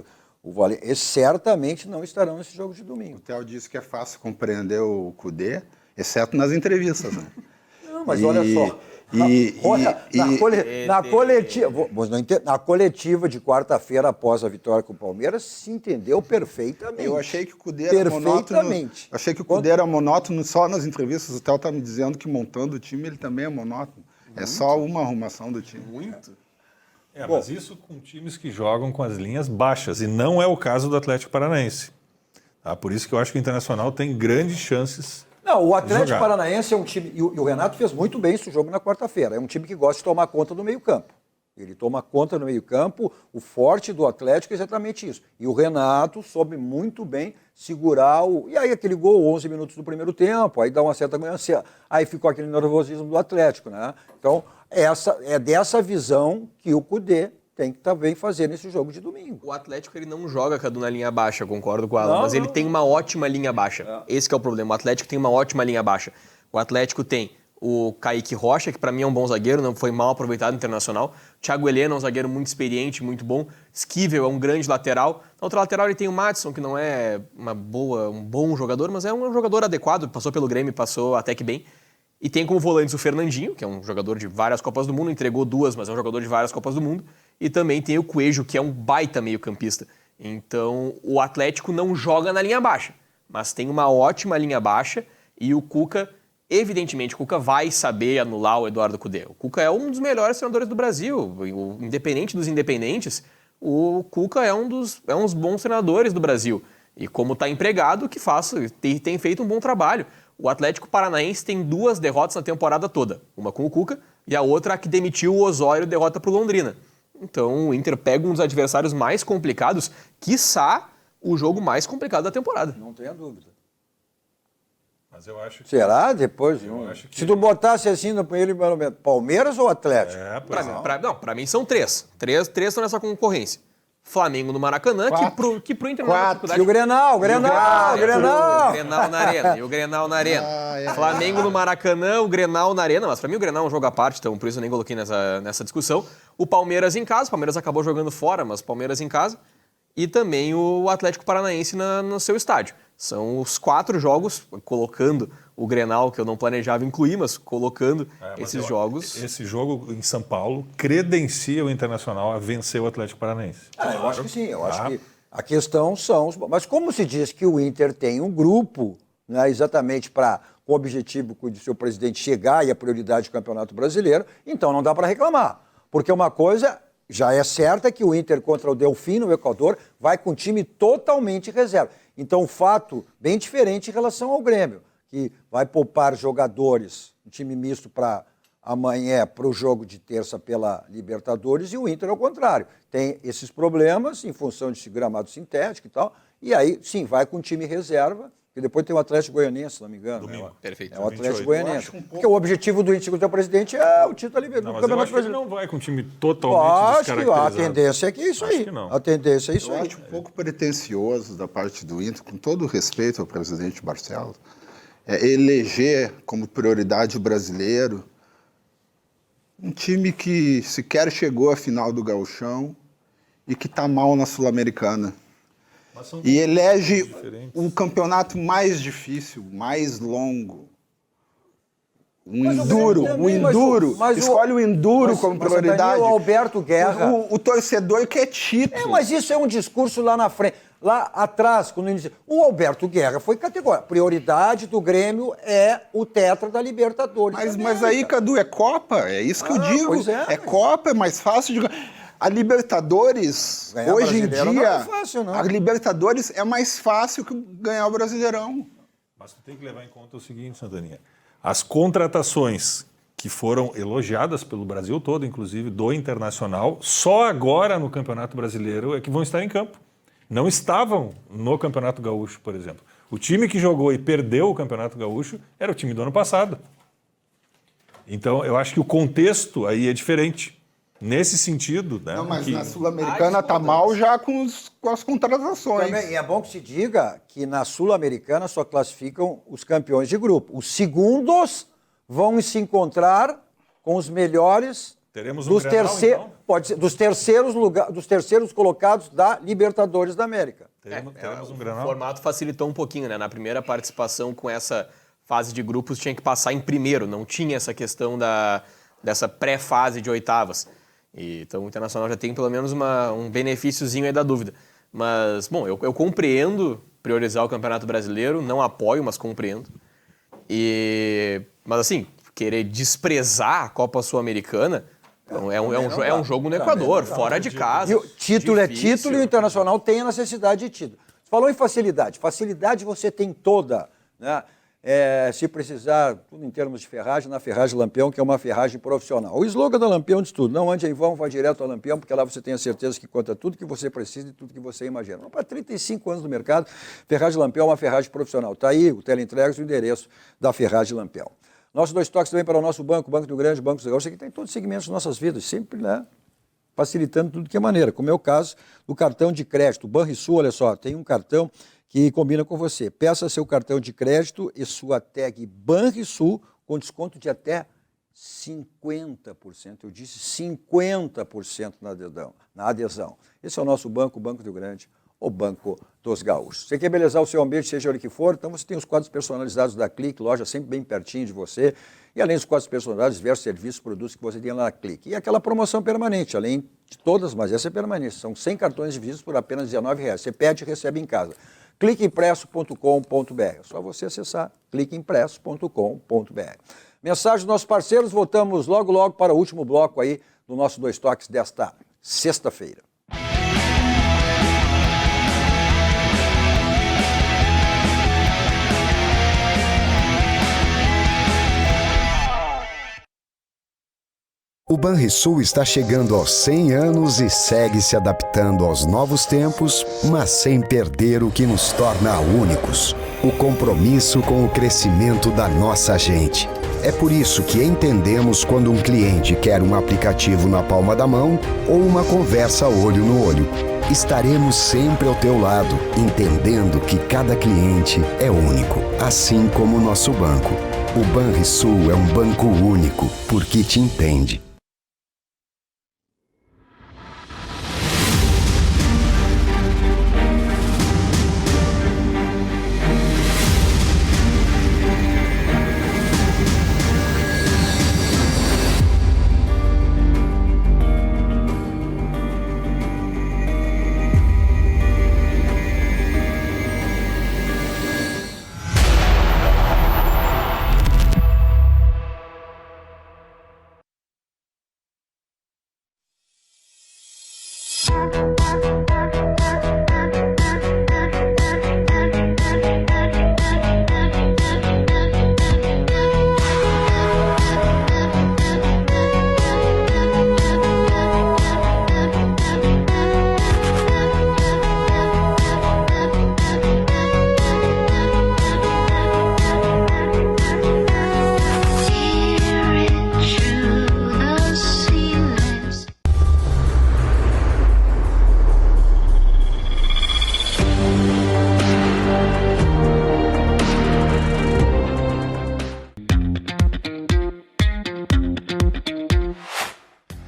o Valente, esses certamente não estarão nesse jogo de domingo. O Theo disse que é fácil compreender o Cudê, exceto nas entrevistas, né? Não, mas olha só. Na coletiva de quarta-feira, após a vitória com o Palmeiras, se entendeu perfeitamente. Eu achei que o Cudê era monótono. Achei que o Cudê era monótono só nas entrevistas. O Theo tá me dizendo que montando o time ele também é monótono. Muito. É só uma arrumação do time. Muito. Mas isso com times que jogam com as linhas baixas. E não é o caso do Atlético Paranaense. Tá? Por isso que eu acho que o Internacional tem grandes chances. Não, o Atlético Paranaense é um time, e o Renato fez muito bem esse jogo na quarta-feira, é um time que gosta de tomar conta do meio-campo. Ele toma conta no meio-campo, o forte do Atlético é exatamente isso. E o Renato soube muito bem segurar E aí aquele gol, 11 minutos do primeiro tempo, aí dá uma certa ganância, aí ficou aquele nervosismo do Atlético, né? Então, é dessa visão que o Cudê tem que também fazer nesse jogo de domingo. O Atlético ele não joga, Cadu, na linha baixa, concordo com o Alan, mas ele tem uma ótima linha baixa. Esse que é o problema, o Atlético tem uma ótima linha baixa. O Atlético tem o Kaique Rocha, que para mim é um bom zagueiro, não foi mal aproveitado no Internacional. Thiago Heleno é um zagueiro muito experiente, muito bom. Esquivel é um grande lateral. Na outra lateral ele tem o Madison, que não é um bom jogador, mas é um jogador adequado, passou pelo Grêmio, passou até que bem. E tem como volantes o Fernandinho, que é um jogador de várias Copas do Mundo, entregou 2, mas é um jogador de várias Copas do Mundo. E também tem o Coelho, que é um baita meio-campista. Então, o Atlético não joga na linha baixa, mas tem uma ótima linha baixa e o Cuca, evidentemente, o Cuca vai saber anular o Eduardo Cudê. O Cuca é um dos melhores treinadores do Brasil. Independente dos independentes, o Cuca é um dos bons treinadores do Brasil. E como está empregado, que faça, tem feito um bom trabalho. O Atlético Paranaense tem 2 derrotas na temporada toda. Uma com o Cuca e a outra a que demitiu o Osório, derrota para o Londrina. Então o Inter pega um dos adversários mais complicados, quiçá o jogo mais complicado da temporada. Não tenha dúvida. Mas eu acho que... Será? Depois? Se tu botasse assim no primeiro momento, Palmeiras ou Atlético? Para mim são 3. 3 estão nessa concorrência. Flamengo no Maracanã, que pro Inter não é dificuldade. E o Grenal na Arena. Flamengo no Maracanã, o Grenal na Arena, mas pra mim o Grenal é um jogo à parte, então por isso eu nem coloquei nessa discussão. O Palmeiras em casa, o Palmeiras acabou jogando fora, mas Palmeiras em casa. E também o Atlético Paranaense no seu estádio. São os 4 jogos, colocando o Grenal, que eu não planejava incluir, mas colocando esses jogos. Esse jogo em São Paulo credencia o Internacional a vencer o Atlético Paranaense. Eu acho que sim. Eu acho que a questão são... Mas como se diz que o Inter tem um grupo, né, exatamente com o objetivo de seu presidente chegar e a prioridade do Campeonato Brasileiro, então não dá para reclamar. Porque uma coisa já é certa que o Inter contra o Delfim no Equador vai com um time totalmente reserva. Então, um fato bem diferente em relação ao Grêmio, que vai poupar jogadores, um time misto para amanhã, para o jogo de terça pela Libertadores, e o Inter ao contrário. Tem esses problemas em função de esse gramado sintético e tal, e aí, sim, vai com um time reserva, e depois tem o Atlético Goianiense, se não me engano. Domingo. Perfeito. É o Atlético Goianiense. Porque o objetivo do Instituto do presidente é o título do Campeonato Brasileiro. Mas ele não vai com um time totalmente descaracterizado. A tendência é que é isso aí. A tendência é isso aí. Eu acho um pouco pretensioso da parte do Inter, com todo o respeito ao presidente Barcelos, eleger como prioridade o brasileiro um time que sequer chegou à final do Gauchão e que está mal na Sul-Americana. E elege o campeonato mais difícil, mais longo. O enduro. Escolhe o enduro como prioridade. O Alberto Guerra. O torcedor quer título. Mas isso é um discurso lá na frente. Lá atrás, quando inicia, o Alberto Guerra foi categórico. Prioridade do Grêmio é o tetra da Libertadores. Mas aí, Cadu, é Copa. É isso que eu digo. É Copa, é mais fácil de... A Libertadores, ganhar hoje em dia, não é fácil, não. A Libertadores é mais fácil que ganhar o Brasileirão. Mas tu tem que levar em conta o seguinte, Santaninha. As contratações que foram elogiadas pelo Brasil todo, inclusive do Internacional, só agora no Campeonato Brasileiro é que vão estar em campo. Não estavam no Campeonato Gaúcho, por exemplo. O time que jogou e perdeu o Campeonato Gaúcho era o time do ano passado. Então, eu acho que o contexto aí é diferente. Nesse sentido, né? Não, mas na Sul-Americana está mal já com as contratações. Também, e é bom que se diga que na Sul-Americana só classificam os campeões de grupo. Os segundos vão se encontrar com os melhores dos terceiros colocados da Libertadores da América. O formato facilitou um pouquinho, né? Na primeira participação com essa fase de grupos tinha que passar em primeiro, não tinha essa questão dessa pré-fase de oitavas. Então o Internacional já tem pelo menos um benefíciozinho aí da dúvida. Mas, bom, eu compreendo priorizar o Campeonato Brasileiro, não apoio, mas compreendo. Mas assim, querer desprezar a Copa Sul-Americana é um jogo no Equador, fora de casa. E o título é título e o Internacional tem a necessidade de título. Você falou em facilidade. Facilidade você tem toda, né? Se precisar, tudo em termos de ferragem, na Ferragem Lampião, que é uma ferragem profissional. O slogan da Lampião diz tudo: não ande em vão, vá direto ao Lampião, porque lá você tem a certeza que conta tudo que você precisa e tudo que você imagina. Para 35 anos no mercado, Ferragem Lampião é uma ferragem profissional. Está aí o teleentregas e o endereço da Ferragem Lampião. Nossos 2 toques também para o nosso banco, Banco do Grande, Banco do Gaúcho, que tem todos os segmentos das nossas vidas, sempre, né? Facilitando tudo que é maneira, como é o caso do cartão de crédito. O Banrisul, olha só, tem um cartão que combina com você. Peça seu cartão de crédito e sua tag Banrisul com desconto de até 50%. Eu disse 50% na adesão. Esse é o nosso banco, o Banco do Grande, o Banco dos Gaúchos. Você quer embelezar o seu ambiente, seja ele que for, então você tem os quadros personalizados da Clique, loja sempre bem pertinho de você. E além dos quadros personalizados, diversos serviços, produtos que você tem lá na Clique. E aquela promoção permanente, além de todas, mas essa é permanente. São 100 cartões de visitas por apenas R$19. Você pede e recebe em casa. cliqueimpresso.com.br. É só você acessar cliqueimpresso.com.br. Mensagem dos nossos parceiros, voltamos logo para o último bloco aí do nosso 2 Toques desta sexta-feira. O Banrisul está chegando aos 100 anos e segue se adaptando aos novos tempos, mas sem perder o que nos torna únicos: o compromisso com o crescimento da nossa gente. É por isso que entendemos quando um cliente quer um aplicativo na palma da mão ou uma conversa olho no olho. Estaremos sempre ao teu lado, entendendo que cada cliente é único, assim como o nosso banco. O Banrisul é um banco único, porque te entende.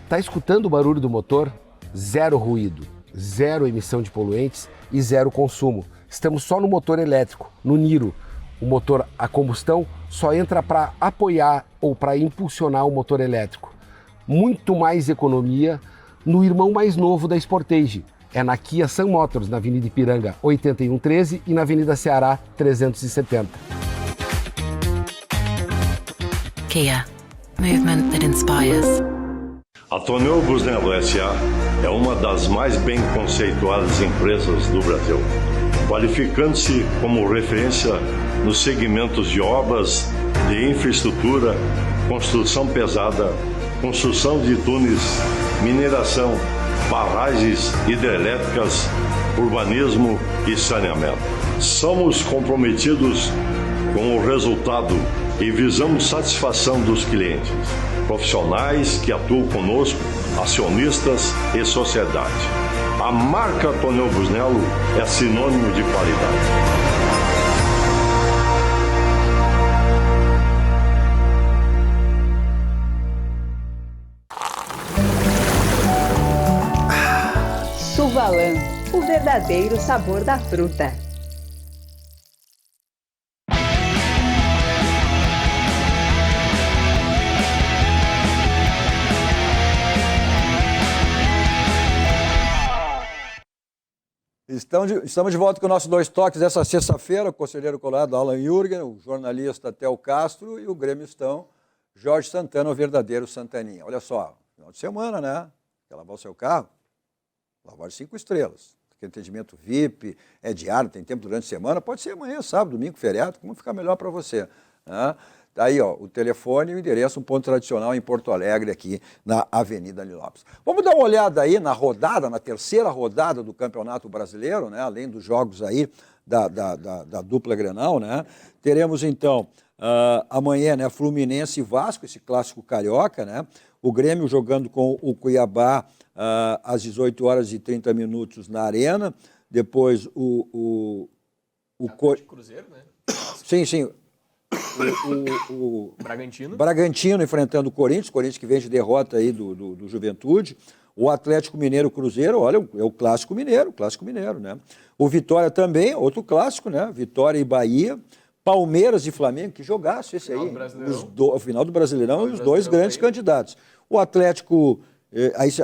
Tá escutando o barulho do motor? Zero ruído, zero emissão de poluentes e zero consumo. Estamos só no motor elétrico, no Niro. O motor a combustão só entra para apoiar ou para impulsionar o motor elétrico. Muito mais economia no irmão mais novo da Sportage. É na Kia Sun Motors, na Avenida Ipiranga 8113 e na Avenida Ceará 370. Kia. Movement that inspires. A Tonel Busnello S.A. é uma das mais bem conceituadas empresas do Brasil, qualificando-se como referência nos segmentos de obras de infraestrutura, construção pesada, construção de túneis, mineração, barragens hidrelétricas, urbanismo e saneamento. Somos comprometidos com o resultado e visamos satisfação dos clientes. Profissionais que atuam conosco acionistas e sociedade. A marca Tonel Busnello é sinônimo de qualidade. Suvalan, o verdadeiro sabor da fruta. Estamos de volta com o nosso Dois Toques dessa sexta-feira, o conselheiro colorado Alan Jürgen, o jornalista Theo Castro e o gremistão Jorge Santana, o verdadeiro Santaninha. Olha só, final de semana, né? Quer lavar o seu carro? Lavar 5 estrelas. Porque atendimento VIP, é diário, tem tempo durante a semana, pode ser amanhã, sábado, domingo, feriado, como ficar melhor para você, né? Tá aí, ó, o telefone e o endereço, um ponto tradicional em Porto Alegre, aqui na Avenida Nilópolis. Vamos dar uma olhada aí na rodada, na terceira rodada do Campeonato Brasileiro, né? Além dos jogos aí da dupla Grenal, né? Teremos, então, amanhã, né, Fluminense e Vasco, esse clássico carioca, né? O Grêmio jogando com o Cuiabá às 18 horas e 30 minutos na Arena. Depois o Cruzeiro, né? Sim. O Bragantino enfrentando o Corinthians que vem de derrota aí do Juventude. O Atlético Mineiro Cruzeiro, olha, é o clássico mineiro, né? O Vitória também, outro clássico, né? Vitória e Bahia. Palmeiras e Flamengo, que jogaço esse aí. O final do Brasileirão e os dois grandes candidatos. O Atlético,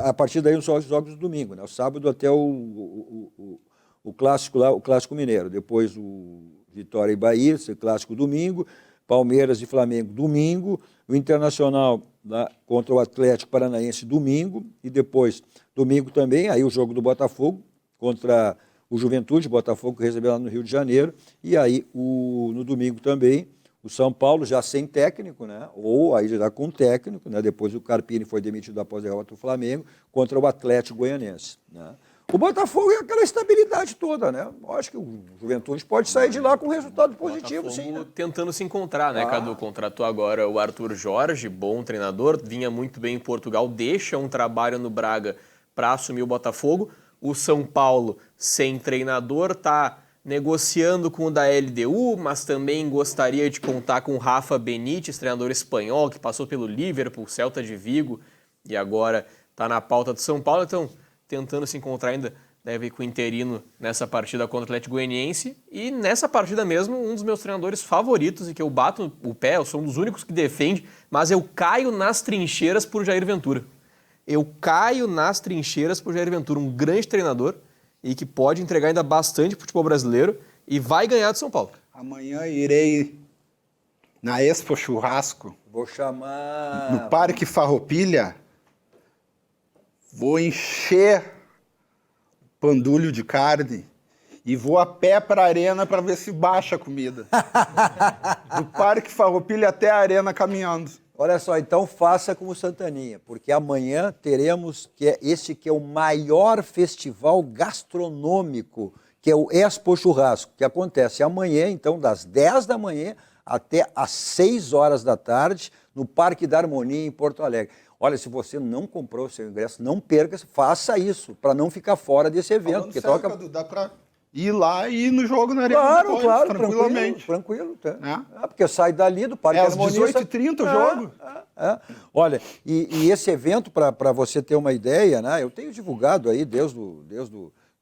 a partir daí são os jogos do domingo, né? O sábado até o clássico lá, o clássico mineiro. Depois o Vitória e Bahia, esse clássico domingo. Palmeiras e Flamengo, domingo. O Internacional lá, contra o Atlético Paranaense, domingo. E depois, domingo também, aí o jogo do Botafogo contra o Juventude, Botafogo que recebeu lá no Rio de Janeiro. E aí, no domingo também, o São Paulo já sem técnico, né? Ou aí já com técnico, né? Depois o Carpini foi demitido após a derrota do Flamengo, contra o Atlético Goianiense, né? O Botafogo é aquela estabilidade toda, né? Acho que o Juventude pode sair de lá com resultado positivo, sim. Né? Tentando se encontrar, né, Cadu? Contratou agora o Arthur Jorge, bom treinador, vinha muito bem em Portugal, deixa um trabalho no Braga para assumir o Botafogo. O São Paulo, sem treinador, está negociando com o da LDU, mas também gostaria de contar com o Rafa Benítez, treinador espanhol, que passou pelo Liverpool, Celta de Vigo, e agora está na pauta do São Paulo. Então, tentando se encontrar ainda, deve ir com o interino nessa partida contra o Atlético Goianiense. E nessa partida mesmo, um dos meus treinadores favoritos, e que eu bato o pé, eu sou um dos únicos que defende, mas eu caio nas trincheiras por Jair Ventura. Um grande treinador e que pode entregar ainda bastante pro futebol brasileiro e vai ganhar do São Paulo. Amanhã irei na Expo Churrasco. Vou chamar... No Parque Farroupilha. Vou encher o pandulho de carne e vou a pé para a arena para ver se baixa a comida. Do Parque Farroupilha até a arena caminhando. Olha só, então faça como Santaninha, porque amanhã teremos esse que é o maior festival gastronômico, que é o Expo Churrasco, que acontece amanhã, então, das 10 da manhã até às 6 horas da tarde, no Parque da Harmonia, em Porto Alegre. Olha, se você não comprou o seu ingresso, não perca, faça isso, para não ficar fora desse evento. Porque sério, Cadu, dá para ir lá e ir no jogo na arena depois, claro, tranquilamente. Tranquilo. Tá. Porque sai dali do Parque da Harmonia... às 18h30 o jogo. Olha, e esse evento, para você ter uma ideia, né, eu tenho divulgado aí desde o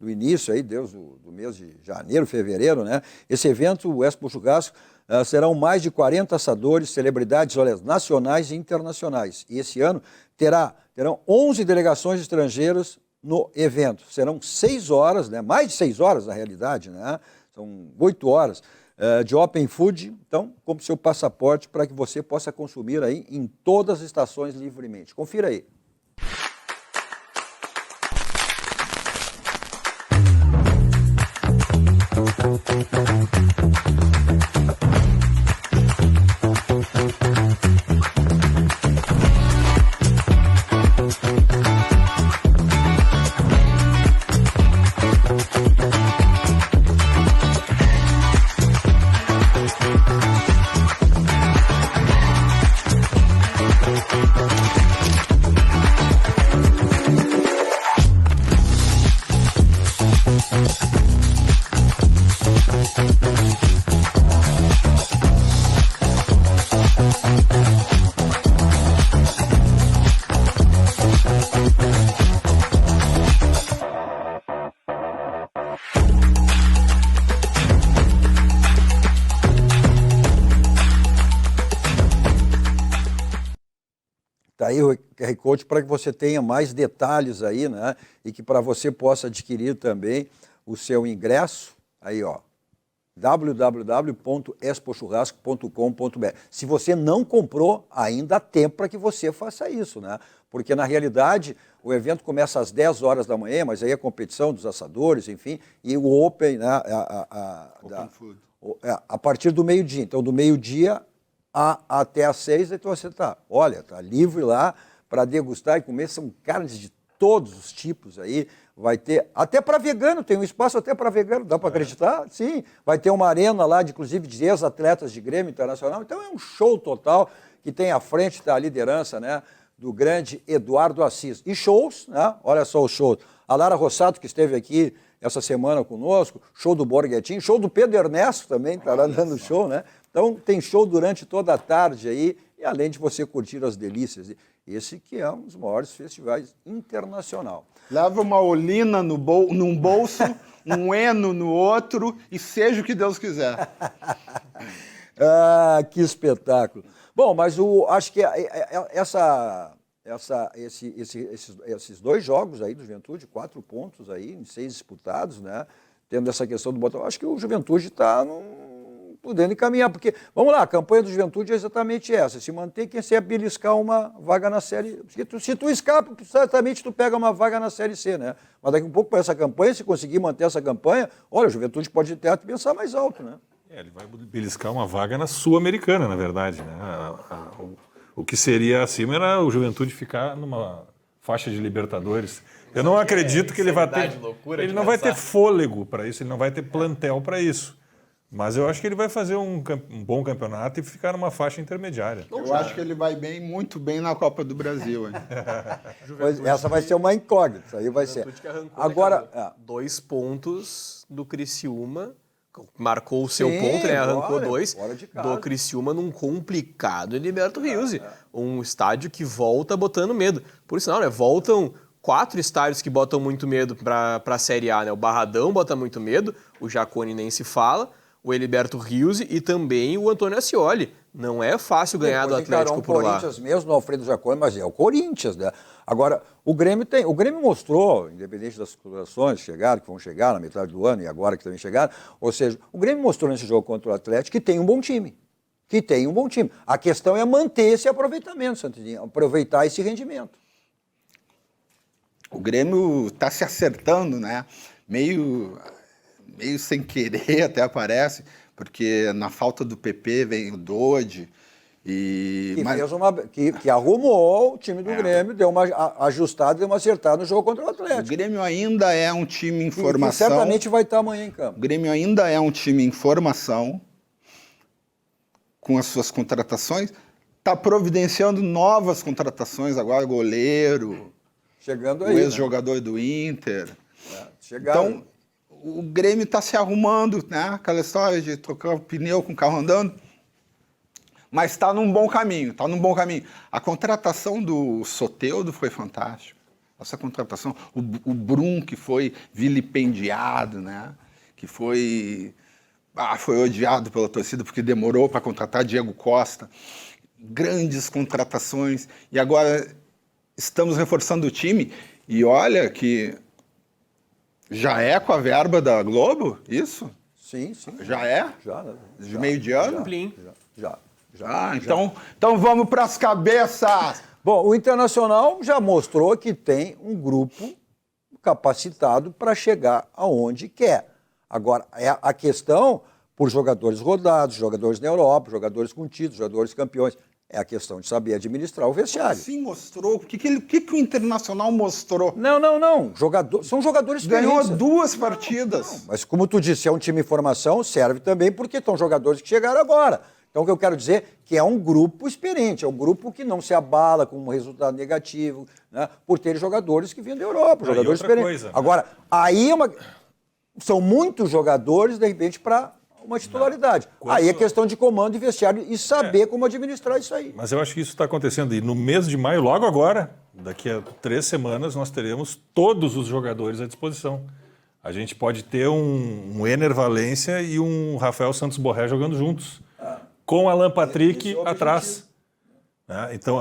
início, aí, desde o mês de janeiro, fevereiro, né, esse evento, o Expo Churrasco, serão mais de 40 assadores, celebridades, olha, nacionais e internacionais. E esse ano terão 11 delegações estrangeiras no evento. Serão 6 horas, né, mais de 6 horas na realidade, né, são 8 horas de open food. Então, compre seu passaporte para que você possa consumir aí em todas as estações livremente. Confira aí. aí o QR Code para que você tenha mais detalhes aí, né? E que para você possa adquirir também o seu ingresso, aí ó, www.expochurrasco.com.br. Se você não comprou, ainda há tempo para que você faça isso, né? Porque na realidade o evento começa às 10 horas da manhã, mas aí a competição dos assadores, enfim, e o Open, né? A partir do meio-dia. Então, do meio-dia até às 6, então você tá livre lá para degustar e comer. São carnes de todos os tipos aí. Vai ter, até para vegano, tem um espaço até para vegano, dá para acreditar? Sim, vai ter uma arena lá, inclusive, de ex-atletas de Grêmio Internacional. Então é um show total que tem à frente da liderança, né, do grande Eduardo Assis. E shows, né? Olha só o show. A Lara Rossato, que esteve aqui essa semana conosco, show do Borghettini, show do Pedro Ernesto também, estará dando show, né? Então tem show durante toda a tarde aí, e além de você curtir as delícias. Esse que é um dos maiores festivais internacional. Leva uma olina num bolso, um eno no outro e seja o que Deus quiser. Ah, que espetáculo. Bom, mas acho que esses 2 jogos aí do Juventude, 4 pontos aí, em 6 disputados, né? Tendo essa questão do Botafogo, acho que o Juventude está podendo encaminhar, porque, vamos lá, a campanha do Juventude é exatamente essa, se manter quem se beliscar uma vaga na Série... Se tu escapa, certamente tu pega uma vaga na Série C, né? Mas daqui a um pouco, para essa campanha, se conseguir manter essa campanha, olha, o Juventude pode até pensar mais alto, né? Ele vai beliscar uma vaga na Sul-Americana, na verdade, né? O que seria acima era o Juventude ficar numa faixa de Libertadores. Eu não acredito que ele vai ter... Ele não vai ter fôlego para isso, ele não vai ter plantel para isso. Mas eu acho que ele vai fazer um bom campeonato e ficar numa faixa intermediária. Eu acho que ele vai muito bem na Copa do Brasil. Hein? Essa vai ser uma incógnita. Aí vai ser. Agora, 2 pontos do Criciúma. Marcou o seu ponto, né? Arrancou 2 do Criciúma num complicado Heriberto Rios. Um estádio que volta botando medo. Por sinal, né? Voltam 4 estádios que botam muito medo para a Série A, né? O Barradão bota muito medo, o Jaconi nem se fala, o Heriberto Rios e também o Antônio Ascioli. Não é fácil ganhar do Atlético por lá. O Corinthians mesmo, no Alfredo Jaconi, mas é o Corinthians, né? Agora, o Grêmio mostrou, independente das situações que vão chegar na metade do ano e agora que também chegaram, ou seja, o Grêmio mostrou nesse jogo contra o Atlético que tem um bom time. A questão é manter esse aproveitamento, Santinho, aproveitar esse rendimento. O Grêmio está se acertando, né? Meio sem querer até aparece, porque na falta do PP vem o Dodge. Que arrumou o time do Grêmio, deu uma ajustada, deu uma acertada no jogo contra o Atlético. O Grêmio ainda é um time em formação. Que certamente vai estar amanhã em campo. O Grêmio ainda é um time em formação, com as suas contratações. Está providenciando novas contratações agora, goleiro, chegando aí, o ex-jogador do Inter. Então, o Grêmio está se arrumando, né? Aquela história de trocar o pneu com o carro andando. Mas está num bom caminho, A contratação do Soteldo foi fantástica. Essa contratação, o Brum, que foi vilipendiado, né? Que foi odiado pela torcida porque demorou para contratar Diego Costa. Grandes contratações. E agora estamos reforçando o time. E olha que já é com a verba da Globo, isso? Sim. Já é? Já. De meio de ano? Já. Então vamos para as cabeças! Bom, o Internacional já mostrou que tem um grupo capacitado para chegar aonde quer. Agora, a questão por jogadores rodados, jogadores na Europa, jogadores com títulos, jogadores campeões, é a questão de saber administrar o vestiário. Sim, mostrou. O que o Internacional mostrou? Não. São jogadores Ganhou 2 partidas. Não, mas como tu disse, é um time em formação, serve também porque estão jogadores que chegaram agora. Então, o que eu quero dizer é que é um grupo experiente, é um grupo que não se abala com um resultado negativo, né, por ter jogadores que vêm da Europa, jogadores experientes. Agora, aí são muitos jogadores, de repente, para uma titularidade. Aí é questão de comando e vestiário e saber como administrar isso aí. Mas eu acho que isso está acontecendo. E no mês de maio, logo agora, daqui a 3 semanas, nós teremos todos os jogadores à disposição. A gente pode ter um Ener Valencia e um Rafael Santos Borré jogando juntos. Com Alan Patrick atrás. Então,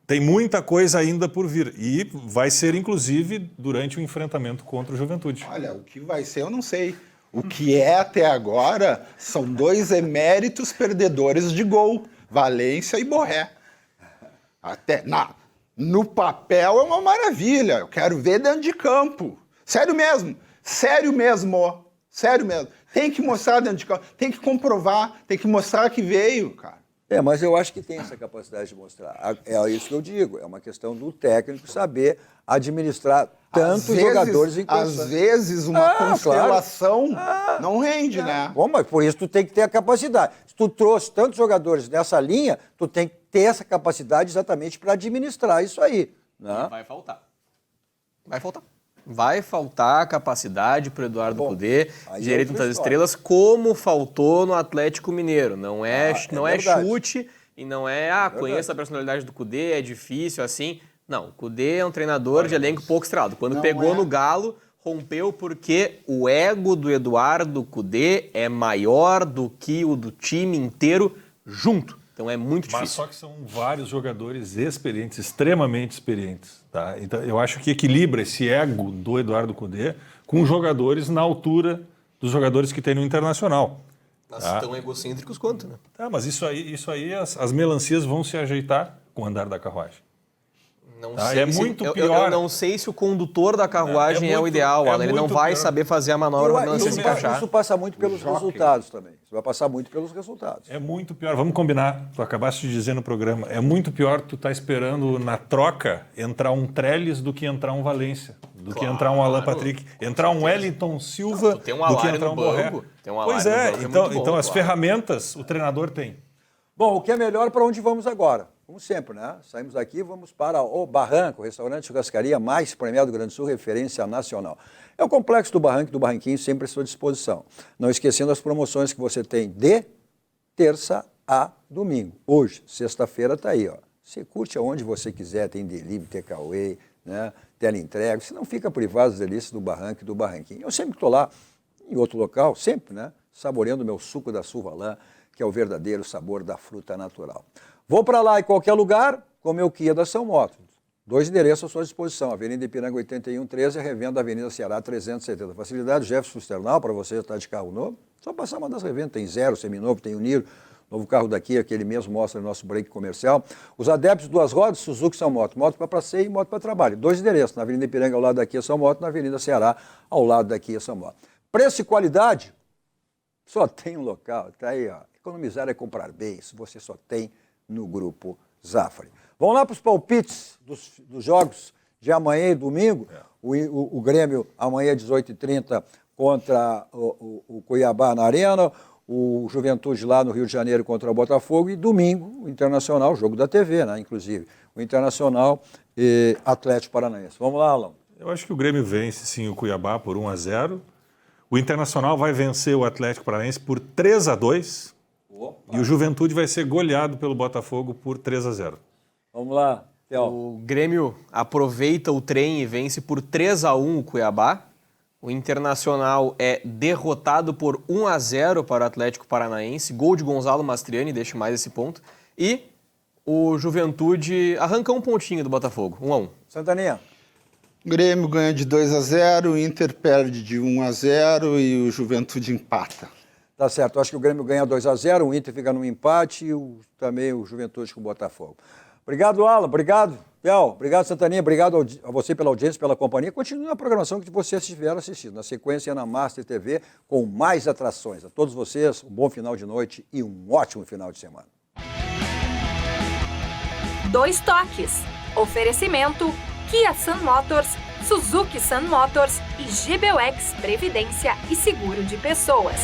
Tem muita coisa ainda por vir. E vai ser, inclusive, durante o enfrentamento contra o Juventude. Olha, o que vai ser eu não sei. O que é até agora são 2 eméritos perdedores de gol, Valência e Borré. No papel é uma maravilha, eu quero ver dentro de campo. Sério mesmo. Tem que mostrar dentro de campo, tem que comprovar, tem que mostrar que veio, cara. Mas eu acho que tem essa capacidade de mostrar. É isso que eu digo, é uma questão do técnico saber administrar tantos jogadores em condições. Às vezes uma constelação não rende, né? Bom, mas por isso tu tem que ter a capacidade. Se tu trouxe tantos jogadores nessa linha, tu tem que ter essa capacidade exatamente para administrar isso aí. Né? Vai faltar capacidade para o Eduardo Cudê, gerir tantas estrelas, como faltou no Atlético Mineiro. Não é chute e não conheço a personalidade do Cudê, é difícil assim. Não, o Cudê é um treinador de elenco pouco estrelado. Quando pegou no Galo, rompeu porque o ego do Eduardo Cudê é maior do que o do time inteiro junto. Então é muito difícil. Mas só que são vários jogadores experientes, extremamente experientes. Tá? Então eu acho que equilibra esse ego do Eduardo Cudê com jogadores na altura dos jogadores que tem no Internacional. Mas tão egocêntricos quanto, né? Mas isso aí as melancias vão se ajeitar com o andar da carruagem. Não sei muito pior. Eu não sei se o condutor da carruagem é o ideal, Alan. Ele não vai saber fazer a manobra para se encaixar. Isso passa muito pelos resultados também. Isso vai passar muito pelos resultados. É muito pior. Vamos combinar. Tu acabaste de dizer no programa. É muito pior tu tá esperando na troca entrar um Trellis do que entrar um Valência. Do que entrar um Alan Patrick. Entrar um Wellington Silva do que entrar um Borré. Pois é. Então as ferramentas o treinador tem. Bom, o que é melhor para onde vamos agora? Como sempre, né? Saímos daqui e vamos para o Barranco, restaurante e churrascaria mais premiado do Rio Grande do Sul, referência nacional. É o Complexo do Barranco e do Barranquinho, sempre à sua disposição. Não esquecendo as promoções que você tem de terça a domingo. Hoje, sexta-feira, está aí, ó. Você curte aonde você quiser, tem delivery, takeaway, né? Teleentrega. Você não fica privado das delícias do Barranco e do Barranquinho. Eu sempre estou lá, em outro local, sempre, né? Saboreando o meu suco da Survalã, que é o verdadeiro sabor da fruta natural. Vou para lá em qualquer lugar com meu Kia da São Motos. 2 endereços à sua disposição. Avenida Ipiranga 8113, revenda Avenida Ceará 370. Facilidade, Jefferson Sternal, para você estar de carro novo. Só passar uma das revendas. Tem Zero, seminovo, tem o Niro. Novo carro daqui, aquele mesmo mostra no nosso break comercial. Os adeptos 2 rodas, Suzuki São Moto. Moto para passeio e moto para trabalho. 2 endereços. Na Avenida Ipiranga, ao lado da Kia São Moto. Na Avenida Ceará, ao lado da Kia São Moto. Preço e qualidade, só tem um local. Está aí, ó. Economizar é comprar bem. Isso você só tem no Grupo Zafari. Vamos lá para os palpites dos jogos de amanhã e domingo. O Grêmio amanhã 18h30 contra o Cuiabá na Arena, o Juventude lá no Rio de Janeiro contra o Botafogo e domingo o Internacional, jogo da TV, né, inclusive, o Internacional e Atlético Paranaense. Vamos lá, Alan. Eu acho que o Grêmio vence sim o Cuiabá por 1-0. O Internacional vai vencer o Atlético Paranaense por 3-2. E o Juventude vai ser goleado pelo Botafogo por 3-0. Vamos lá, Theo. O Grêmio aproveita o trem e vence por 3-1 o Cuiabá. O Internacional é derrotado por 1-0 para o Atlético Paranaense. Gol de Gonzalo Mastriani, deixa mais esse ponto. E o Juventude arranca um pontinho do Botafogo, 1-1. Santaninha. Grêmio ganha de 2-0, o Inter perde de 1-0 e o Juventude empata. Tá certo, eu acho que o Grêmio ganha 2-0, o Inter fica no empate e também o Juventude com o Botafogo. Obrigado, Alan, obrigado, Theo, obrigado, Santaninha, obrigado a você pela audiência, pela companhia. Continue na programação que você estiver assistindo. Na sequência, na Master TV, com mais atrações. A todos vocês, um bom final de noite e um ótimo final de semana. 2 toques. Oferecimento Kia Sun Motors, Suzuki Sun Motors e GBUX Previdência e Seguro de Pessoas.